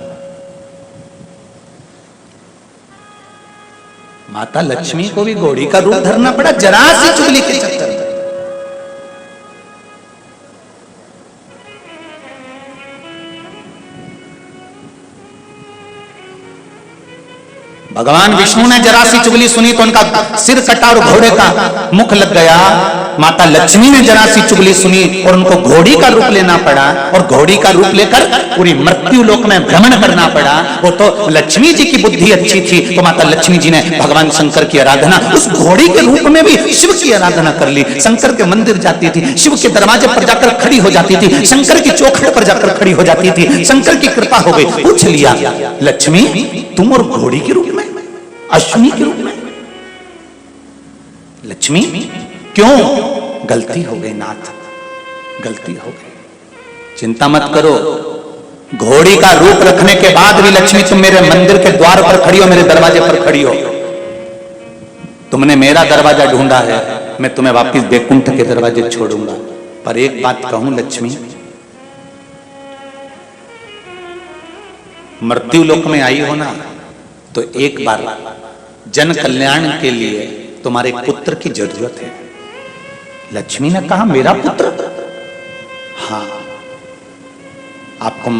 माता लक्ष्मी को भी घोड़ी का रूप धरना पड़ा जरा सी चुगली के चक्कर में। भगवान विष्णु ने जरा सी चुगली सुनी तो उनका सिर कटा और घोड़े का मुख लग गया। माता लक्ष्मी ने जरा सी चुगली सुनी और उनको घोड़ी का रूप लेना पड़ा और घोड़ी का रूप लेकर पूरी मृत्यु लोक में भ्रमण करना पड़ा। वो तो लक्ष्मी जी की बुद्धि अच्छी थी तो माता लक्ष्मी जी ने भगवान शंकर की आराधना उस घोड़ी के रूप में भी शिव की आराधना कर ली। शंकर के मंदिर जाती थी, शिव के दरवाजे पर जाकर खड़ी हो जाती थी, शंकर की चौखट पर जाकर खड़ी हो जाती थी। शंकर की कृपा हो गई। पूछ लिया, लक्ष्मी तुम और घोड़ी के रूप में, अश्विनी के रूप में? लक्ष्मी क्यों? गलती हो गई नाथ, गलती हो गई। चिंता मत करो, घोड़ी का रूप रखने के बाद भी लक्ष्मी तुम मेरे मंदिर के द्वार पर खड़ी हो, मेरे दरवाजे पर खड़ी हो। तुमने मेरा दरवाजा ढूंढा है, मैं तुम्हें वापिस बैकुंठ के दरवाजे छोड़ूंगा। पर एक बात कहूं लक्ष्मी, मृत्यु लोक में आई हो ना तो एक बार जन कल्याण के लिए तुम्हारे पुत्र की जरूरत है। लक्ष्मी ने कहा मेरा पुत्र? हाँ। आपको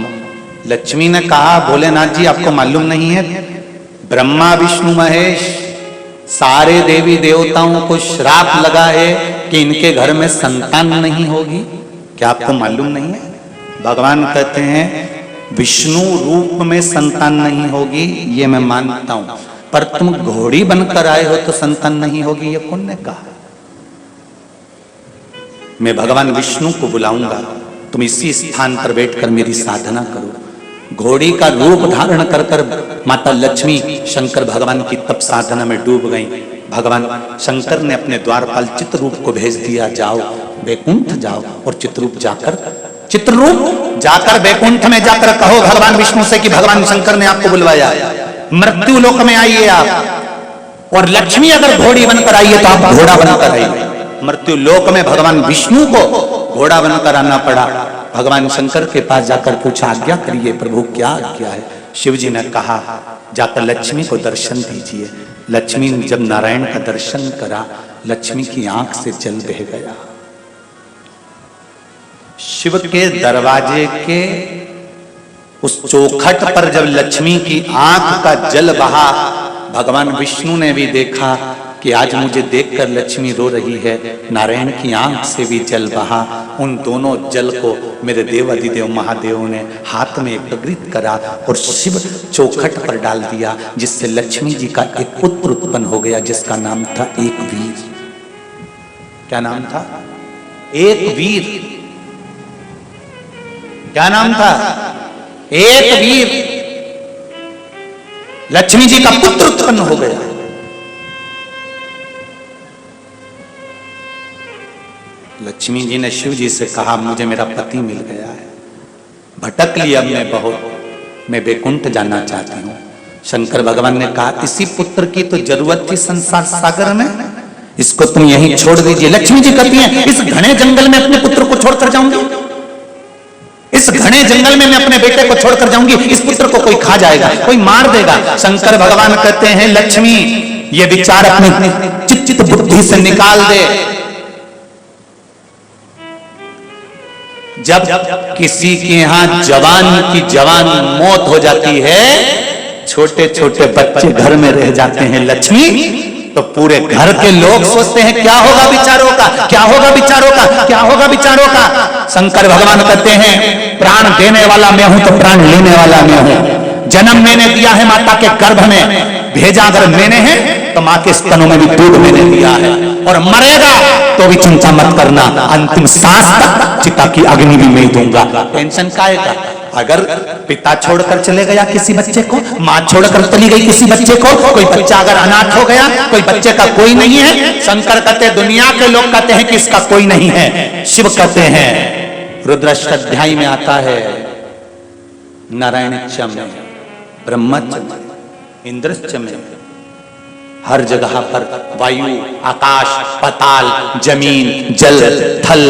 लक्ष्मी ने कहा भोलेनाथ जी आपको मालूम नहीं है, ब्रह्मा विष्णु महेश सारे देवी देवताओं को श्राप लगा है कि इनके घर में संतान नहीं होगी। क्या आपको मालूम नहीं है? भगवान कहते हैं विष्णु रूप में संतान नहीं होगी, ये मैं मानता हूं, पर तुम घोड़ी बनकर आए हो तो संतान नहीं होगी, ये कौन ने कहा? मैं भगवान विष्णु को बुलाऊंगा, तुम इसी स्थान पर बैठकर मेरी साधना करो। घोड़ी का रूप धारण कर कर माता लक्ष्मी शंकर भगवान की तप साधना में डूब गई। भगवान शंकर ने अपने द्वारपाल चित्ररूप को भेज दिया, जाओ बैकुंठ जाओ और चित्ररूप जाकर बैकुंठ में जाकर कहो भगवान विष्णु से कि भगवान शंकर ने आपको बुलवाया, मृत्यु लोक में आइए आप, और लक्ष्मी अगर घोड़ी बनकर आइए तो आप घोड़ा बनकर आइए। मृत्यु लोक में भगवान विष्णु को घोड़ा बनकर आना पड़ा। भगवान शंकर के पास जाकर पूछा आज्ञा करिए प्रभु क्या आज्ञा है? शिव जी ने कहा जाकर लक्ष्मी को दर्शन दीजिए। लक्ष्मी ने जब नारायण का दर्शन करा, लक्ष्मी की आंख से जल बह गया। शिव के दरवाजे के उस चौखट पर जब लक्ष्मी की आंख का जल बहा, भगवान विष्णु ने भी देखा कि आज मुझे देखकर लक्ष्मी रो रही है। नारायण की आंख से भी जल बहा। उन दोनों जल को मेरे देव अधिदेव महादेव ने हाथ में एकत्रित करा और शिव चौखट पर डाल दिया, जिससे लक्ष्मी जी का एक पुत्र उत्पन्न हो गया जिसका नाम था एक वीर। क्या नाम था? एक वीर। क्या नाम था? एक वीर। लक्ष्मी जी का पुत्र उत्पन्न हो गया। लक्ष्मी जी ने शिव जी से कहा मुझे मेरा पति मिल गया है, भटक लिया मैं बहुत, मैं बैकुंठ जाना चाहती हूँ। शंकर भगवान ने कहा इसी पुत्र की तो जरूरत थी संसार सागर में, इसको तुम यहीं छोड़ दीजिए। लक्ष्मी जी कहती हैं इस घने जंगल में अपने पुत्र को छोड़कर जाऊंगी, इस घने जंगल में मैं अपने बेटे को छोड़कर जाऊंगी, इस पुत्र को कोई खा जाएगा, कोई मार देगा। शंकर भगवान कहते हैं लक्ष्मी ये विचार अपनी चित्त बुद्धि से निकाल दे। जब किसी के यहां जवान की जवान मौत हो जाती है, छोटे छोटे बच्चे घर में रह जाते हैं लक्ष्मी, तो पूरे घर के लोग सोचते हैं क्या होगा बेचारों का, क्या होगा बेचारों का, क्या होगा बेचारों का। शंकर भगवान कहते हैं प्राण देने वाला मैं हूं तो प्राण लेने वाला मैं हूं। जन्म मैंने दिया है माता के गर्भ में, भेजा अगर मैंने है तो माँ के स्तनों में भी दूध मैंने दिया है, और मरेगा तो भी चिंता मत करना, अंतिम सांस तक चिता की अग्नि भी मैं दूंगा। टेंशन काहे का? अगर पिता छोड़कर चले गया किसी बच्चे को, माँ छोड़कर चली गई किसी बच्चे को, कोई बच्चा अगर अनाथ हो गया, कोई बच्चे का कोई नहीं है, शंकर कहते हैं, दुनिया के लोग कहते हैं कि इसका कोई नहीं है, शिव कहते हैं, रुद्राष्टाध्यायी में आता है, नारायण में, ब्रह्मच में, इंद्रच में, हर जगह पर वायु, आकाश, पाताल, जमीन, जल, थल,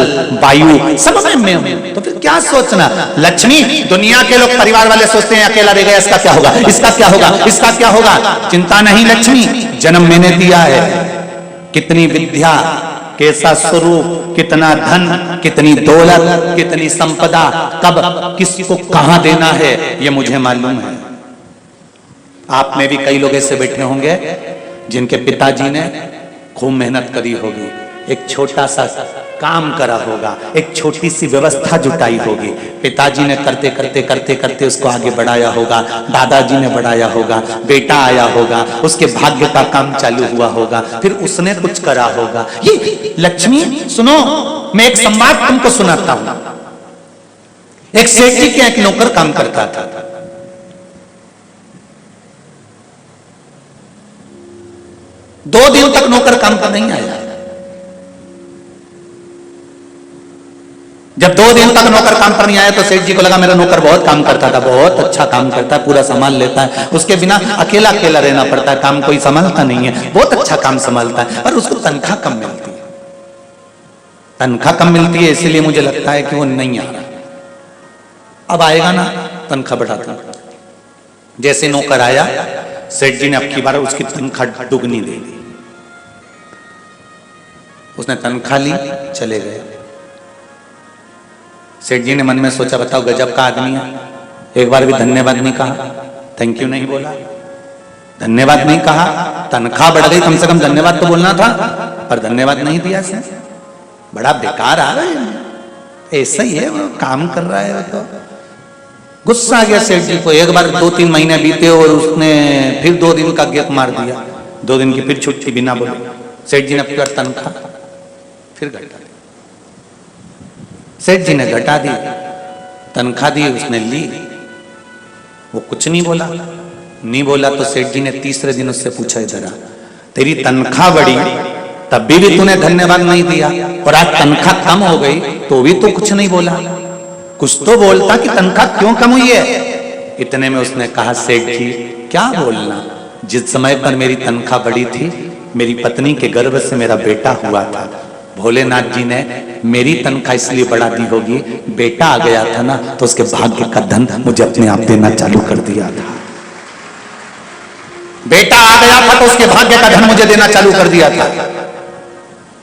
वायु सब में हूं। तो फिर क्या सोचना? लक्ष्मी, दुनिया के लोग परिवार वाले सोचते हैं अकेला रह गया, इसका क्या होगा, इसका क्या होगा, इसका क्या होगा। चिंता नहीं लक्ष्मी, जन्म मैंने दिया है, कितनी विद्या, कैसा स्वरूप, कितना धन, कितनी दौलत, कितनी संपदा, कब किसको कहां देना है, ये मुझे मालूम है। आप में भी कई लोग ऐसे बैठे होंगे जिनके पिताजी ने खूब मेहनत करी होगी, एक छोटा सा काम करा होगा, एक छोटी सी व्यवस्था जुटाई होगी, पिताजी ने करते करते करते करते उसको आगे बढ़ाया होगा, दादाजी ने बढ़ाया होगा, बेटा आया होगा, उसके भाग्य का काम चालू हुआ होगा, फिर उसने कुछ करा होगा। ये लक्ष्मी, सुनो, मैं एक संवाद तुमको सुनाता हूं। एक सेठ जी के एक नौकर काम करता था, 2 दिन तक नौकर काम पर नहीं आया। जब 2 दिन तक नौकर काम पर नहीं आया तो सेठ जी को लगा मेरा नौकर बहुत काम करता था, बहुत अच्छा काम करता है, पूरा संभाल लेता है, उसके बिना अकेला अकेला रहना पड़ता है, काम कोई संभालता नहीं है, बहुत अच्छा काम संभालता है, पर उसको तनख्वाह कम मिलती है। तनख्वाह कम मिलती है इसलिए मुझे लगता है कि वो नहीं आ रहा, अब आएगा ना, तनख्वाह बढ़ाता हूं। जैसे नौकर आया, सेठ जी ने अब की बार उसकी तनख्वाह दुगनी दे दी, उसने तनख्वाह ली, चले गए। सेठ जी ने मन में सोचा, बताओ गजब का आदमी है, एक बार भी धन्यवाद नहीं कहा, थैंक यू नहीं बोला, धन्यवाद नहीं कहा, तनख्वाह बढ़ गई, कम से कम धन्यवाद तो बोलना था, पर धन्यवाद नहीं दिया इसने, बड़ा बेकार आ रहा है, ऐसा ही है, वो काम कर रहा है। तो गुस्सा आ गया सेठ जी को, एक बार 2-3 महीने बीते और उसने फिर 2 दिन का गैप मार दिया, 2 दिन की फिर छुट्टी बिना बोले। सेठ जी ने अपनी तनख्वाह फिर घटा दी, सेठ जी ने घटा दी, तनख्वाह दी, उसने ली, वो कुछ नहीं बोला, नहीं बोला तो सेठ जी ने तीसरे दिन उससे पूछा, इधर आ, तेरी तनख्वाह बढ़ी तब भी तूने धन्यवाद नहीं दिया, और आज तनख्वाह कम हो गई तो भी तू कुछ नहीं बोला, कुछ तो बोलता कि तनख्वाह क्यों कम हुई है। इतने में उसने कहा, सेठ जी क्या बोलना, जिस समय पर मेरी तनख्वाह बढ़ी थी, मेरी पत्नी के गर्भ से मेरा बेटा हुआ था, भोलेनाथ जी ने मेरी तनख्वाह इसलिए बढ़ा दी होगी, बेटा आ गया था ना, तो उसके भाग्य का धन मुझे अपने आप देना चालू कर दिया था, बेटा आ गया था तो उसके भाग्य का धन मुझे देना चालू कर दिया था,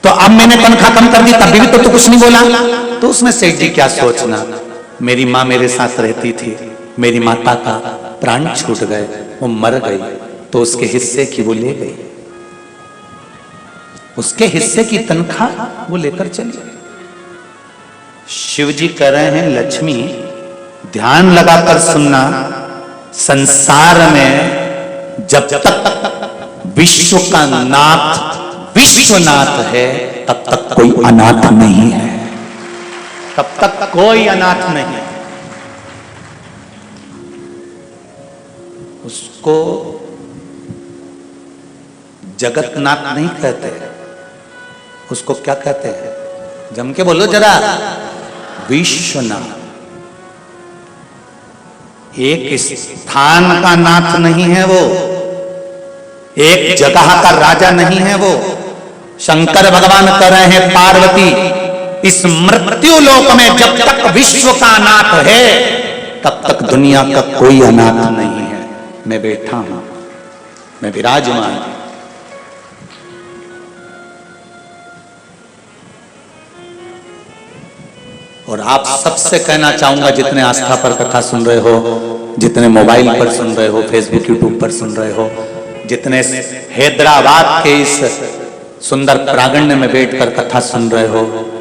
तो अब मैंने तनख्वाह कम कर दी तब भी तो कुछ नहीं बोला। तो उसमें सेठ जी क्या सोचना, मेरी माँ मेरे साथ रहती थी, मेरी माता का प्राण छूट गए, वो मर गई, तो उसके हिस्से की वो ले गई, उसके हिस्से की तनख्वाह वो लेकर चली। शिव जी कह रहे हैं, लक्ष्मी ध्यान लगाकर सुनना, संसार में जब तक विश्व का नाथ विश्वनाथ है तब तक कोई अनाथ नहीं है, तब तक कोई अनाथ नहीं। उसको जगतनाथ नहीं कहते, उसको क्या कहते हैं, जम के बोलो जरा, विश्वनाथ। एक स्थान का नाथ नहीं है वो, एक जगह का राजा नहीं है वो। शंकर भगवान कह रहे हैं, पार्वती इस मृत्यु लोक में जब तक विश्व का नाथ है तब तक दुनिया का कोई अनाथ नहीं है। मैं बैठा हूं, मैं विराजमान हूं। और आप सबसे कहना चाहूंगा, जितने आस्था पर कथा सुन रहे हो, जितने मोबाइल पर सुन रहे हो, फेसबुक यूट्यूब पर सुन रहे हो, जितने हैदराबाद के इस सुंदर प्रांगण में बैठकर कथा सुन रहे हो,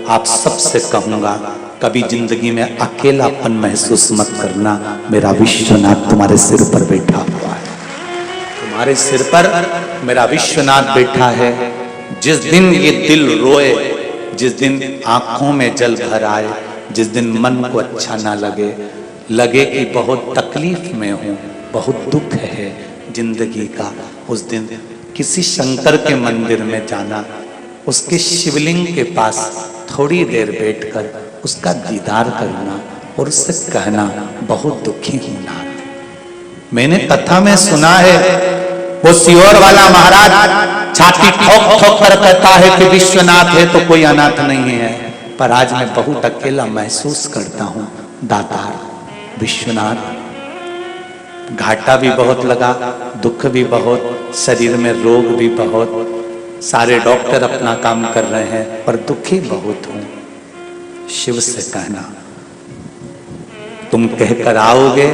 आप सबसे कहूंगा, कभी जिंदगी में अकेलापन महसूस मत करना। मेरा विश्वनाथ तुम्हारे सिर पर बैठा हुआ है। तुम्हारे सिर पर मेरा विश्वनाथ बैठा है। जिस दिन ये दिल रोए, जिस दिन आंखों में जल भर आए, जिस दिन मन को अच्छा ना लगे, लगे कि बहुत तकलीफ में हूं, बहुत दुख है जिंदगी का, उस दिन किसी शंकर के मंदिर में जाना, उसके शिवलिंग के पास थोड़ी देर बैठकर उसका दीदार करना और उससे कहना बहुत दुखी हूं नाथ। मैंने कथा में सुना है वो सियोर वाला महाराज छाती ठोक ठोक कर कहता है कि विश्वनाथ है तो कोई अनाथ नहीं है, पर आज मैं बहुत अकेला महसूस करता हूं दातार विश्वनाथ। घाटा भी बहुत लगा, दुख भी बहुत, शरीर में रोग भी बहुत, सारे डॉक्टर अपना काम कर रहे हैं, पर दुखी बहुत हूं। शिव से कहना तुम कहकर आओगे,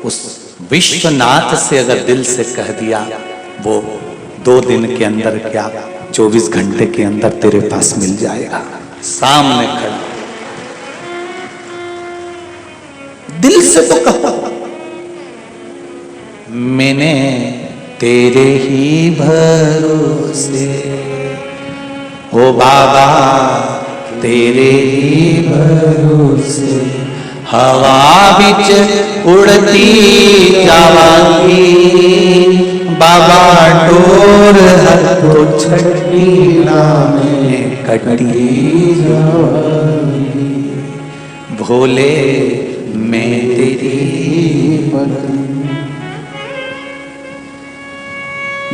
उस विश्वनाथ से अगर दिल से कह दिया, वो 2 दिन के अंदर क्या 24 घंटे के अंदर तेरे पास मिल जाएगा, सामने खड़ा। दिल से तो कहो मैंने तेरे ही भरोसे, ओ बाबा तेरे ही भरोसे, हवा बिच उड़ती जावांगी, बाबा डोर हथो छठी नामे कटी जावांगी, भोले मैं तेरी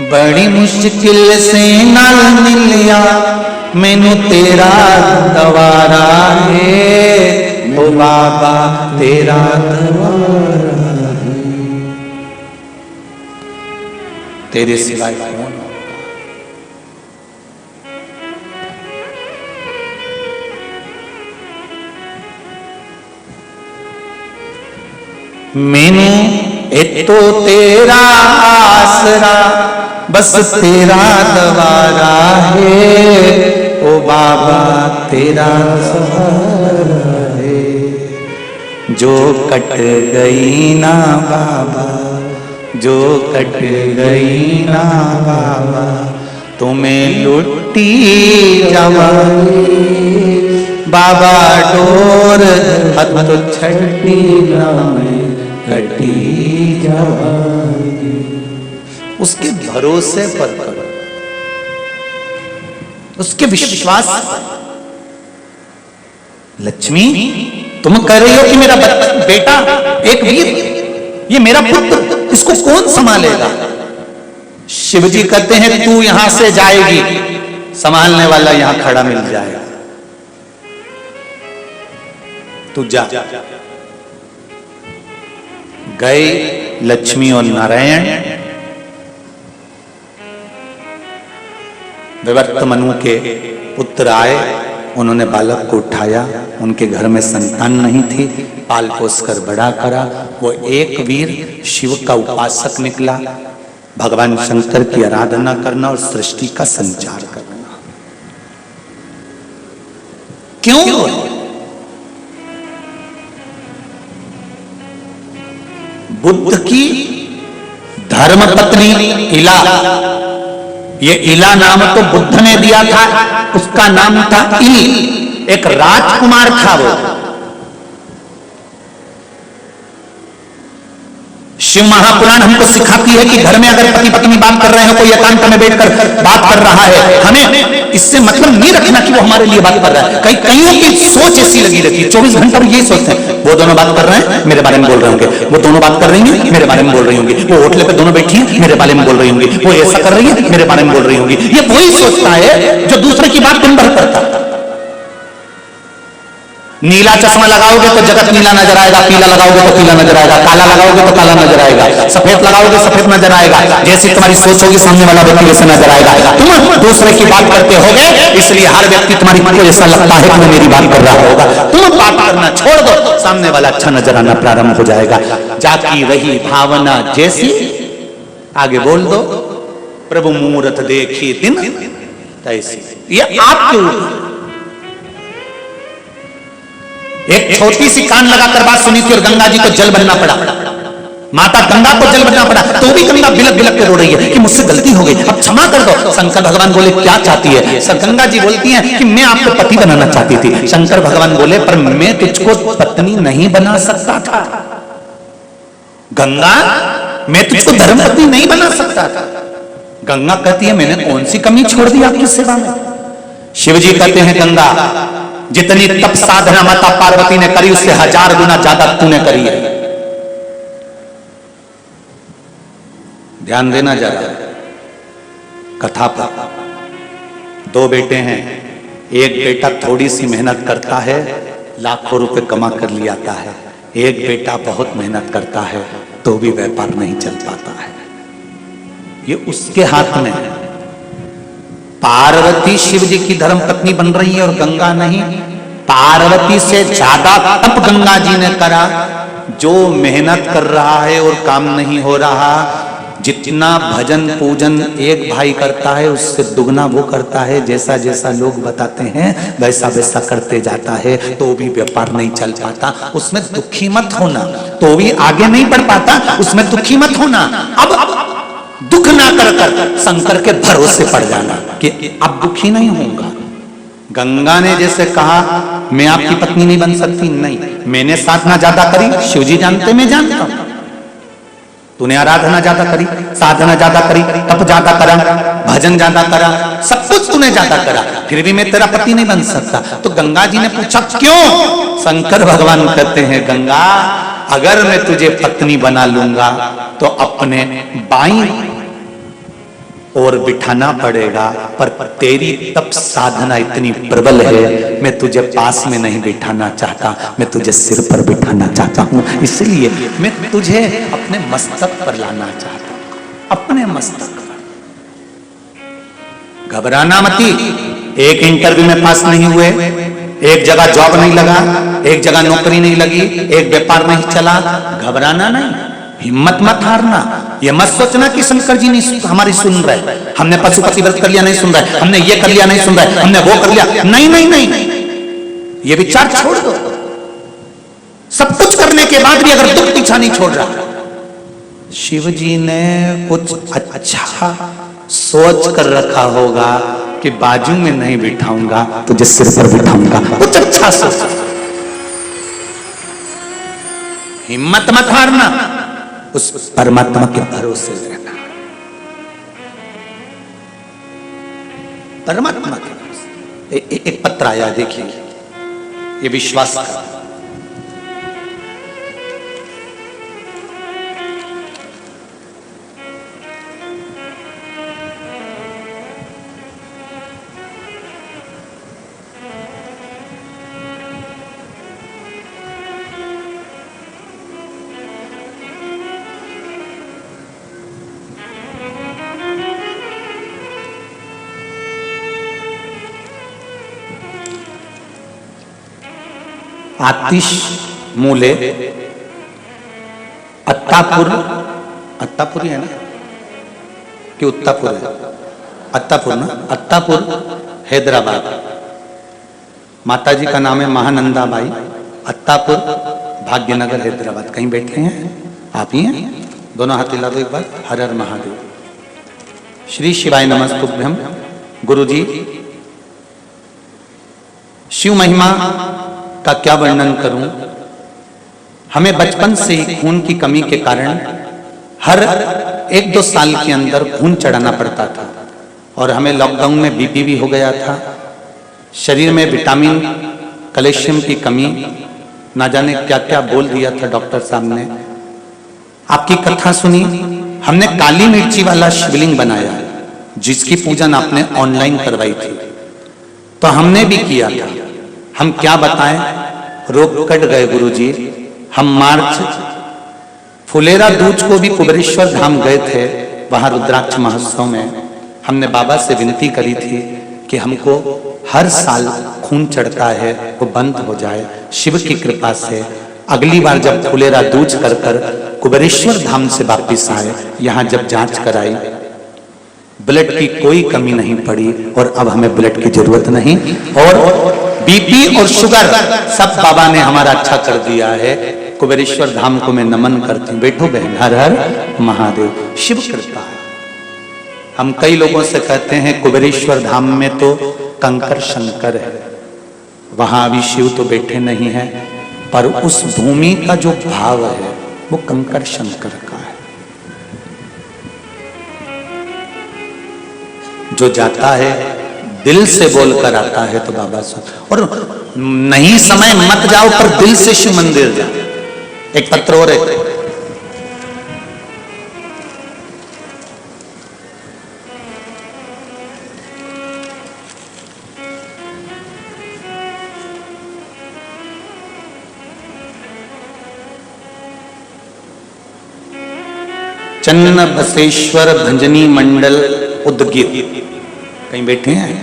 बड़ी मुश्किल से नाल मिलिया, मैनू तेरा दवारा है, ओ बाबा तेरा दवारा है, तेरे सिवाय कौन? मैनू एक तो तेरा आसरा, बस तेरा दवारा है, ओ बाबा तेरा सहारा है, जो कट गई ना बाबा, जो कट गई ना बाबा, तुम्हें लुटी जवानी, बाबा डोर हथ छठी नामे कटी जावांगी। उसके भरोसे पर करो, उसके विश्वास पर। लक्ष्मी तुम कह रही हो कि मेरा बेटा एक वीर, ये मेरा पुत्र, इसको कौन संभालेगा? शिवजी कहते हैं तू यहां से जाएगी, संभालने वाला यहां खड़ा मिल जाएगा, तू जा। गए लक्ष्मी और नारायण, विवर्त मनु के पुत्र आए, उन्होंने बालक को उठाया, उनके घर में संतान नहीं थी, पाल पोस कर बड़ा करा। वो एक वीर शिव का उपासक निकला, भगवान शंकर की आराधना करना और सृष्टि का संचार करना। क्यों? बुद्ध की धर्मपत्नी इला, ये इला नाम तो बुद्ध ने दिया था, उसका नाम था इल, एक राजकुमार था वो। शिव महापुराण हमको सिखाती है कि घर में अगर पति पत्नी बात कर रहे हो, कोई एकांत में बैठकर बात कर रहा है, हमें इससे मतलब नहीं रखना कि वो हमारे लिए बात कर रहा है। कईयों की सोच ऐसी लगी रहती है, 24 घंटे यही सोचते हैं, वो दोनों बात कर रहे हैं मेरे बारे में बोल रहे होंगे, वो दोनों बात कर रही हैं मेरे बारे में बोल रही होंगी, वो होटल पे दोनों बैठी हैं मेरे बारे में बोल रही होंगी, वो ऐसा कर रही है मेरे बारे में बोल रही होंगी। ये वही सोचता है जो दूसरे की बात दिन भर करता है। नीला चश्मा लगाओगे तो जगत नीला नजर आएगा, पीला लगाओगे तो पीला नजर आएगा, काला लगाओगे तो काला नजर आएगा, सफेद लगाओगे सफेद नजर आएगा। जैसी तुम्हारी सोच होगी सामने वाला व्यक्ति वैसे नजर आएगा। तुम दूसरे की बात करते होगे, इसलिए हर व्यक्ति तुम्हारी को ऐसा लगता है कि वो मेरी बात कर रहा होगा। तुम बात करना छोड़ दो, सामने वाला अच्छा नजर आना प्रारंभ हो जाएगा। जाती रही भावना जैसी, आगे बोल दो, प्रभु मूरत देखी दिन तैसी। ये आपके ऊपर। एक छोटी सी कान लगाकर बात सुनी थी और गंगा जी को जल बनना पड़ा। माता गंगा को जल बना पड़ा तो भी गंगा बिलक बिलक के रो रही है कि मुझसे गलती हो गई, अब क्षमा कर दो। शंकर भगवान बोले क्या चाहती है? गंगा जी बोलती हैं कि मैं आपको पति बनाना चाहती थी। शंकर भगवान बोले पर मैं तुझको पत्नी नहीं बना सकता था गंगा, मैं तुझको धर्म पत्नी नहीं बना सकता था। गंगा कहती है मैंने कौन सी कमी छोड़ दी आपकी सेवा में? शिव जी कहते हैं गंगा जितनी तप साधना माता पार्वती ने करी उससे 1000 गुना ज्यादा तूने करी है। ध्यान देना जरा कथा पर। 2 बेटे हैं, एक बेटा थोड़ी सी मेहनत करता है लाखों रुपए कमा कर ले आता है, एक बेटा बहुत मेहनत करता है तो भी व्यापार नहीं चल पाता है। ये उसके हाथ में है। पार्वती शिव जी की धर्म पत्नी बन रही है और गंगा नहीं। पार्वती से ज्यादा तप गंगा जी ने करा। जो मेहनत कर रहा है और काम नहीं हो रहा, जितना भजन पूजन एक भाई करता है उससे दुगना वो करता है। जैसा जैसा लोग बताते हैं वैसा वैसा करते जाता है तो भी व्यापार नहीं चल पाता। उसमें दुखी मत होना, तो भी आगे नहीं बढ़ पाता, उसमें दुखी मत होना। अब दुख ना कर कर शंकर के भरोसे पड़ जाना कि अब दुखी नहीं होऊंगा। गंगा ने जैसे कहा मैं आपकी पत्नी नहीं बन सकती, नहीं, मैंने साधना ज्यादा करी, शिवजी जानते मैं जानता हूं। तूने आराधना ज्यादा करी, साधना ज्यादा करी, तप ज्यादा करा, भजन ज्यादा करा, सब कुछ तूने ज्यादा करा, फिर भी मैं तेरा पति नहीं बन सकता। तो गंगा जी ने पूछा क्यों? शंकर भगवान कहते हैं गंगा अगर मैं तुझे पत्नी बना लूंगा तो अपने बाईं और बिठाना पड़ेगा, पर तेरी तप साधना इतनी प्रबल है मैं तुझे पास में नहीं बिठाना चाहता, मैं तुझे सिर पर बिठाना चाहता हूं, इसलिए मैं तुझे अपने मस्तक पर लाना चाहता हूं, अपने मस्तक पर। घबराना मती। एक इंटरव्यू में पास नहीं हुए, एक जगह जॉब नहीं लगा, एक जगह नौकरी नहीं लगी, एक व्यापार नहीं चला, घबराना नहीं, हिम्मत मत हारना। ये मत सोचना कि शंकर जी नहीं हमारी सुन रहे, हमने पशुपति व्रत कर लिया नहीं सुन रहे, हमने ये कर लिया नहीं सुन रहे, हमने वो कर लिया नहीं नहीं नहीं, ये विचार छोड़ दो। सब कुछ करने के बाद भी अगर दुख पीछा नहीं छोड़ रहा, शिव जी ने कुछ अच्छा सोच कर रखा होगा कि बाजू में नहीं बिठाऊंगा तुझे सिर पर बिठाऊंगा, कुछ अच्छा सोच। हिम्मत मत हारना, उस परमात्मा के भरोसे रहना, परमात्मा के भरोसे। एक पत्र आया देखिए, ये विश्वास का। आतिश मूले अत्तापुर, अत्तापुर ही है ना कि उत्तापुर है? अत्तापुर ना, अत्तापुर हैदराबाद। माता जी का नाम है महानंदा बाई, अत्तापुर भाग्यनगर हैदराबाद। कहीं बैठे हैं आप ही हैं? दोनों हाथ हिला दो एक बार। हर हर महादेव। श्री शिवाय नमस्तुभ्यम। गुरु जी, शिव महिमा का क्या वर्णन करूं। हमें बचपन से ही खून की कमी के कारण हर 1-2 साल के अंदर खून चढ़ाना पड़ता था और हमें लॉकडाउन में बीपी भी हो गया था। शरीर में विटामिन कैल्शियम की कमी, ना जाने क्या क्या बोल दिया था डॉक्टर साहब ने। आपकी कथा सुनी, हमने काली मिर्ची वाला शिवलिंग बनाया जिसकी पूजन आपने ऑनलाइन करवाई थी, तो हमने भी किया था। हम क्या बताएं, रोग कट गए गुरुजी। हम मार्च फुलेरा दूज को भी कुबेरेश्वर धाम गए थे, वहां रुद्राक्ष महोत्सव में हमने बाबा से विनती करी थी कि हमको हर साल खून चढ़ता है वो बंद हो जाए। शिव की कृपा से अगली बार जब फुलेरा दूज कर कर कुबेरेश्वर धाम से वापिस आए, यहाँ जब जांच कराई, ब्लड की कोई कमी नहीं पड़ी और अब हमें ब्लड की जरूरत नहीं, और बीपी और शुगर सब बाबा ने हमारा अच्छा कर दिया है। कुबेरेश्वर धाम को मैं नमन करती हूँ। बैठो बहन, हर हर महादेव। शिव कृपा है। हम कई लोगों से कहते हैं कुबेरेश्वर धाम में तो कंकर शंकर है, वहां अभी शिव तो बैठे नहीं है, पर उस भूमि का जो भाव है वो कंकर शंकर का है। जो जाता है दिल से बोलकर आता है तो बाबा सुन। और नहीं समय मत जाओ, पर दिल से शिव मंदिर जाओ। एक पत्र और है, चन्न बसेश्वर भंजनी मंडल उदगिर। कहीं बैठे हैं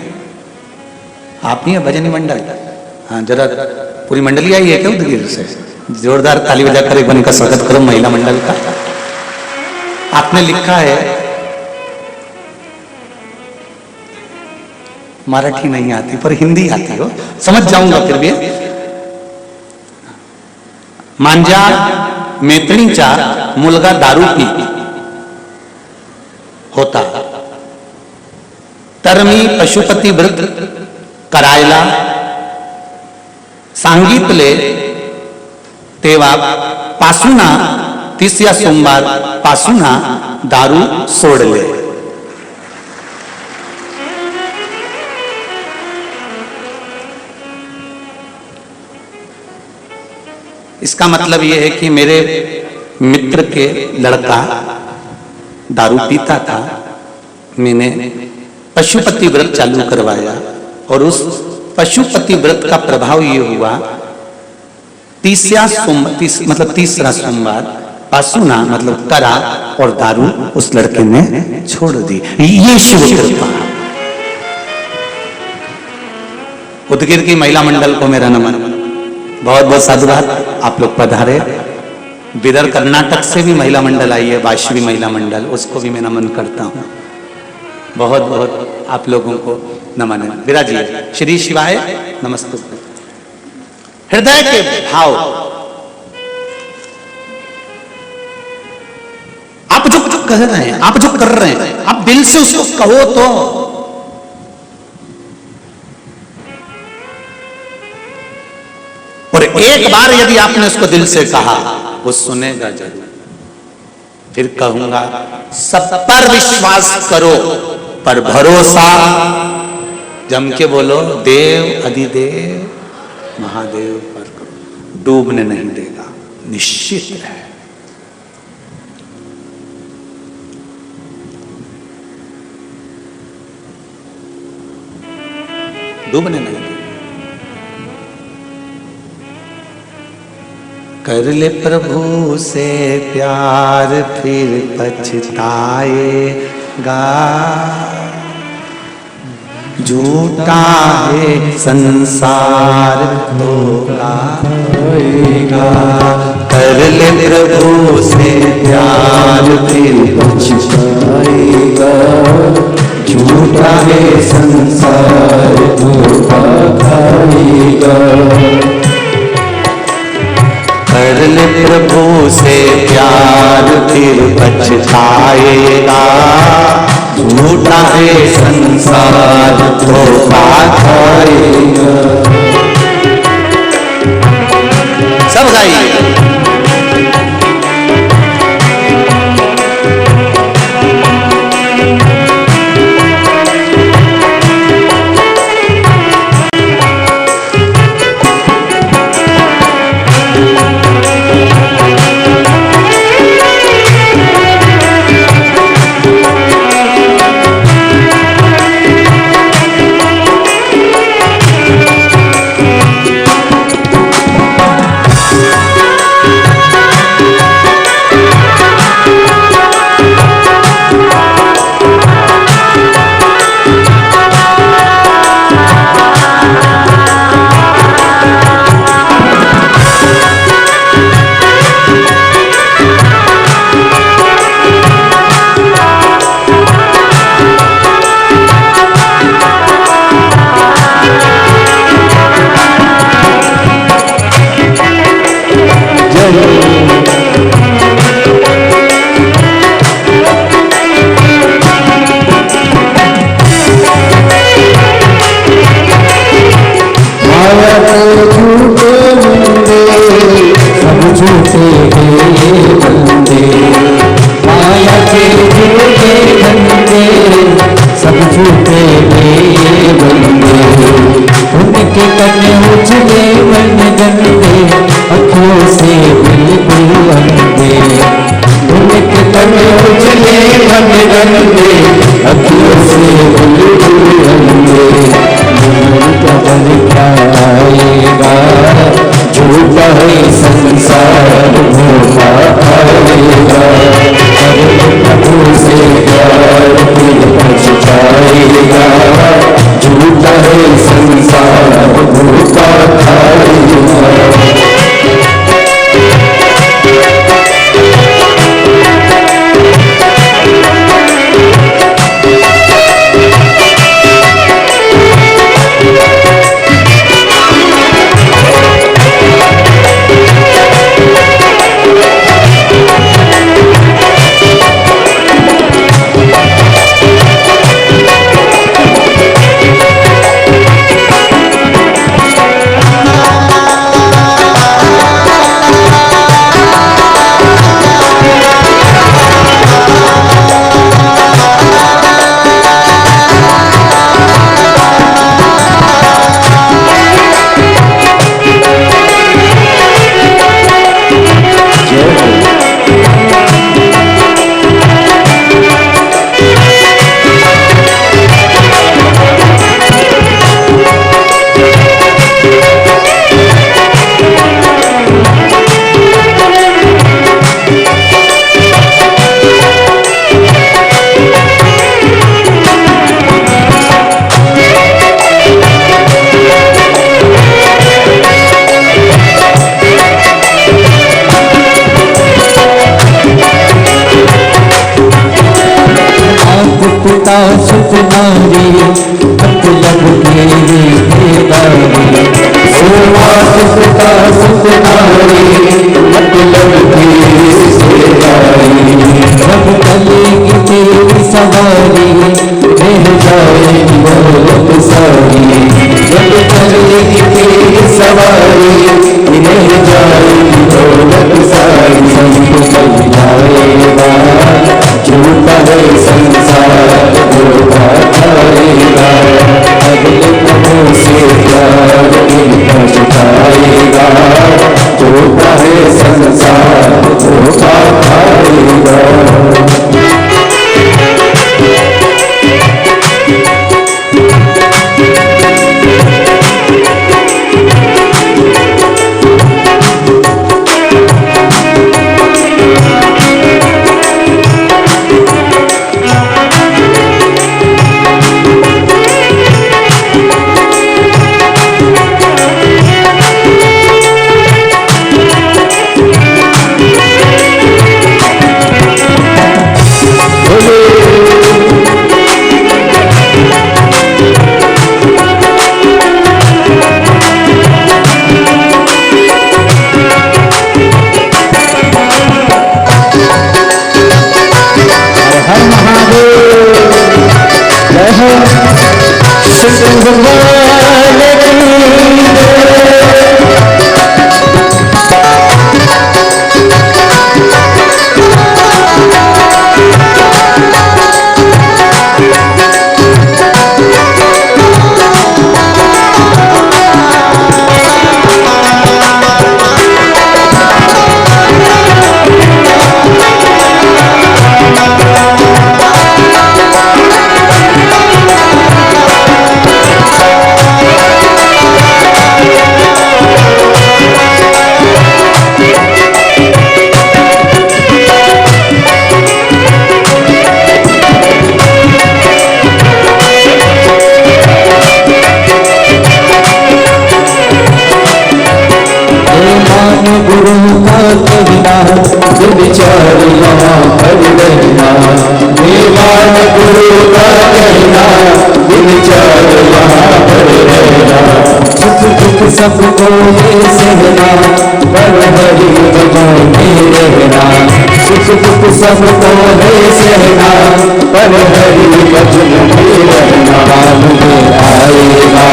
आप ही हैं भजनी मंडल? हाँ, जरा पूरी मंडली आई है क्या उदगिर से? जोरदार ताली बजाकर एक बार इनका स्वागत करो, महिला मंडल का। आपने लिखा है, मराठी नहीं आती पर हिंदी आती हो, समझ जाऊंगा फिर भी। मांजा मैत्रिणीचा मुलगा दारू पी होता, तर मी पशुपती व्रत करायला सांगितले, तेव्हा पासूना 30 सोमवार पासूना दारू सोडले। इसका मतलब यह है कि मेरे मित्र के लड़का दारू पीता था, मैंने पशुपति व्रत चालू करवाया और उस पशुपति व्रत का प्रभाव ये हुआ, तीसरा सोमवार पासुना मतलब करा और दारू उस लड़के ने छोड़ दी। ये शिव कृपा। उदगिर की महिला मंडल को मेरा नमन, बहुत बहुत साधुवाद, आप लोग पधारे। विदर कर्नाटक से भी महिला मंडल आई है, वाशवी महिला मंडल, उसको भी मैं नमन करता हूँ। बहुत बहुत आप लोगों को नमन है। विराजिए। श्री शिवाय नमस्ते। हृदय के भाव, आप जो कह रहे हैं, आप जो कर रहे हैं, आप दिल से उसको कहो तो। और एक बार यदि आपने उसको दिल से कहा, वो सुनेगा जरूर। फिर कहूंगा, सब पर विश्वास करो पर भरोसा जम के बोलो, देव अधिदेव महादेव पर करो। डूबने नहीं देगा, निश्चित है। डूबने नहीं देगा। कर ले प्रभु से प्यार फिर पछताएगा, झूठा है संसार धोखा होएगा। कर ले प्रभु से प्यार फिर पछताएगा, झूठा है संसार धोखा खाएगा। कर ले प्रभु से प्यार फिर पछताएगा, झूठा है संसार धोखा खाएगा। सब गाइए। झूठे बंदे, सब झूठे हैं बंदे, माया के झूठे बंदे, सब झूठे हैं बंदे। उनके कन्ने उजले मन गंदे, अखियों से बिल्कुल अंधे। उनके कन्ने उजले मन गंदे, अखियों से बिल्कुल अंधे। कबर खाएगा, झूठा है संसार धोखा खाएगा। प्रभु से प्यार फिर पछताएगा, झूठा है संसार धोखा खाएगा। पिता सुख नारी मतलब के रिश्तेदारी, सुवास पिता सुख नारी मतलब के रिश्तेदारी। जब चलेगी तेरी सवारी, रह जाएगी दौलत सारी। जब चलेगी तेरी सवारी, रह जाएगी दौलत सारी। सबको चल जाएगा, झूठा है संसार धोखा खाएगा। अगले प्रभु से प्यार फिर पछताएगा, झूठा है संसार धोखा खाएगा। विचार यहाँ पर रहना, दीवान गुरु का कहना, विचार यहाँ पर रहना। सुख दुख सबको ये सहना, पर हरि भजन में रहना। सुख दुख सबको ये सहना, पर हरि भजन में रहना। में आएगा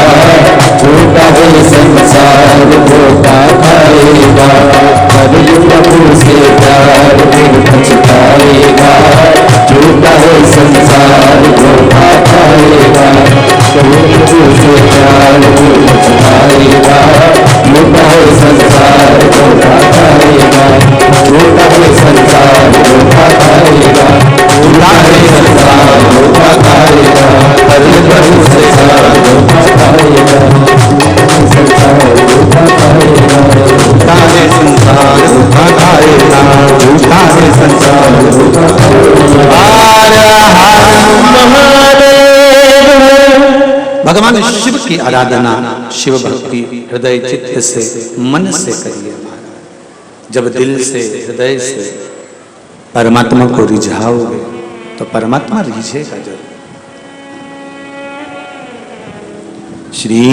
छोटा है संसार, धोखा खाएगा। हरि प्रभु से प्यार फिर पछताएगा। छोटा है संसार, धोखा खाएगा। प्रभु से प्यार फिर पछताएगा। छोटा है संसार, धोखा खाएगा। छोटा है संसार, धोखा खाएगा। छोटा है संसार, धोखा खाएगा। हरि प्रभु से प्यार धोखा खाएगा। संसार धोखा खाएगा। झूठा है संसार, धोखा खाएगा। झूठा है संसार, धोखा खाएगा। भगवान शिव की आराधना, शिव भक्ति हृदय चित्त से, मन से करिए महाराज। जब दिल से, हृदय से परमात्मा को रिझाओगे तो परमात्मा रिझेगा जरूर। श्री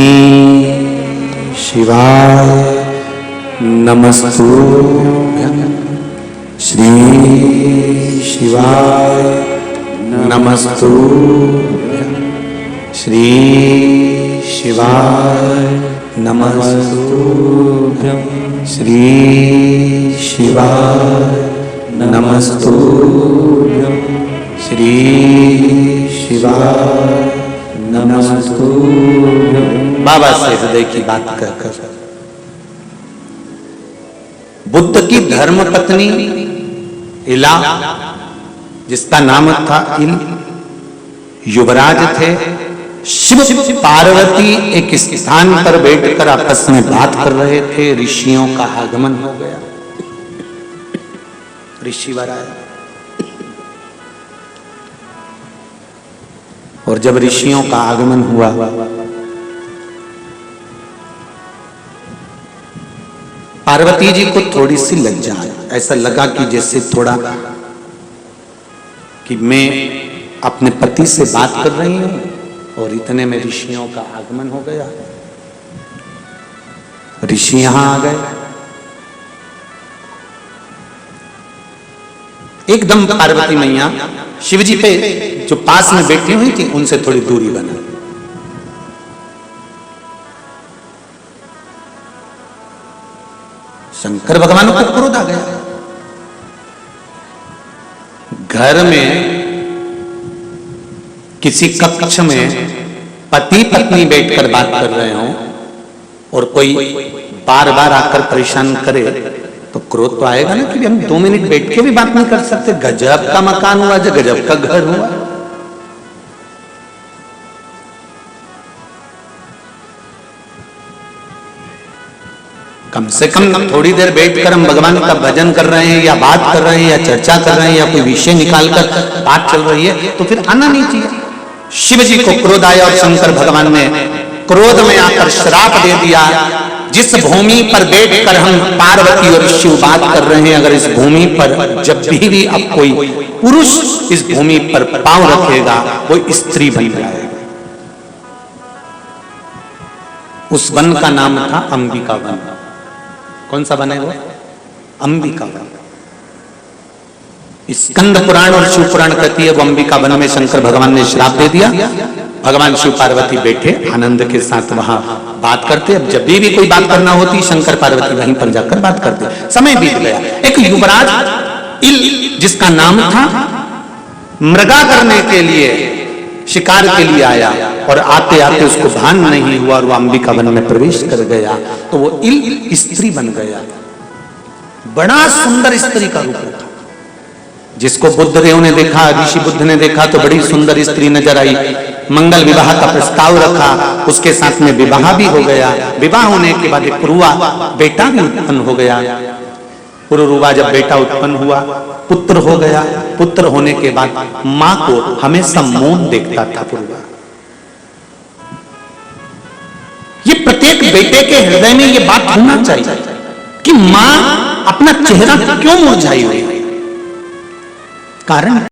शिवाय नमस्तुभ्यं। श्री शिवाय नमस्तुभ्यं। श्री शिवाय नमस्तुभ्यं। श्री शिवाय नमस्तुभ्यं। श्री शिवाय नमस्तुभ्यं। बाबा से हृदय की बात कहकर बुद्ध की धर्म पत्नी इला, जिसका नाम था इल, युवराज थे। शिव पार्वती एक स्थान पर बैठकर आपस में बात कर रहे थे। ऋषियों का आगमन हो गया। ऋषिवर आए और जब ऋषियों का आगमन हुआ पार्वती जी को थोड़ी सी लज्जा आई। ऐसा लगा कि जैसे थोड़ा कि मैं अपने पति से बात कर रही हूं और इतने में ऋषियों का आगमन हो गया। ऋषि यहां आ गए। एकदम पार्वती मैया शिवजी पे जो पास में बैठी हुई थी उनसे थोड़ी दूरी बना। शंकर भगवान को क्रोध आ गया। घर में किसी कक्ष में पति पत्नी बैठकर बात कर रहे हो और कोई बार बार आकर परेशान करे तो क्रोध तो आएगा ना कि हम 2 मिनट बैठ के भी बात नहीं कर सकते। गजब का मकान हुआ, जो गजब का घर हुआ। कम से कम थोड़ी देर बैठकर हम भगवान का भजन कर रहे हैं या बात कर रहे हैं या चर्चा कर रहे हैं या कोई विषय निकालकर बात चल रही है तो फिर आना नहीं चाहिए। शिव जी को क्रोध आया और शंकर भगवान ने क्रोध में आकर श्राप दे दिया। जिस भूमि पर बैठकर हम पार्वती और शिव बात कर रहे हैं, अगर इस भूमि पर जब भी अब कोई पुरुष इस भूमि पर पांव रखेगा वो स्त्री बन जाएगा। उस वन का नाम था अंबिका वन। कौन सा वन है वो? अंबिका वन। स्कंद पुराण और शिव पुराण कहती है वो अंबिका वन में शंकर भगवान ने श्राप दे दिया। भगवान शिव पार्वती बैठे आनंद के साथ वहां बात करते। अब जब भी कोई बात करना होती शंकर पार्वती वहीं पर जाकर बात करते। समय बीत गया। एक युवराज इल, जिसका नाम था, मृगा करने के लिए, शिकार के लिए आया और आते आते उसको भान नहीं हुआ और वो अंबिका वन में प्रवेश कर गया तो वो इल स्त्री बन गया। बड़ा सुंदर स्त्री का रूप था। जिसको बुद्ध देव ने देखा, ऋषि बुद्ध ने देखा तो बड़ी सुंदर स्त्री नजर आई। मंगल विवाह का प्रस्ताव रखा, उसके साथ में विवाह भी हो गया। विवाह होने के बाद एक पुरुआ बेटा भी उत्पन्न हो गया। पुरुआ जब बेटा उत्पन्न हुआ पुत्र हो गया। पुत्र होने के बाद मां को हमेशा मौन देखता था पुरुआ। ये प्रत्येक बेटे के हृदय में ये बात होना चाहिए कि मां अपना चेहरा क्यों मुरझाई हुई है। कारण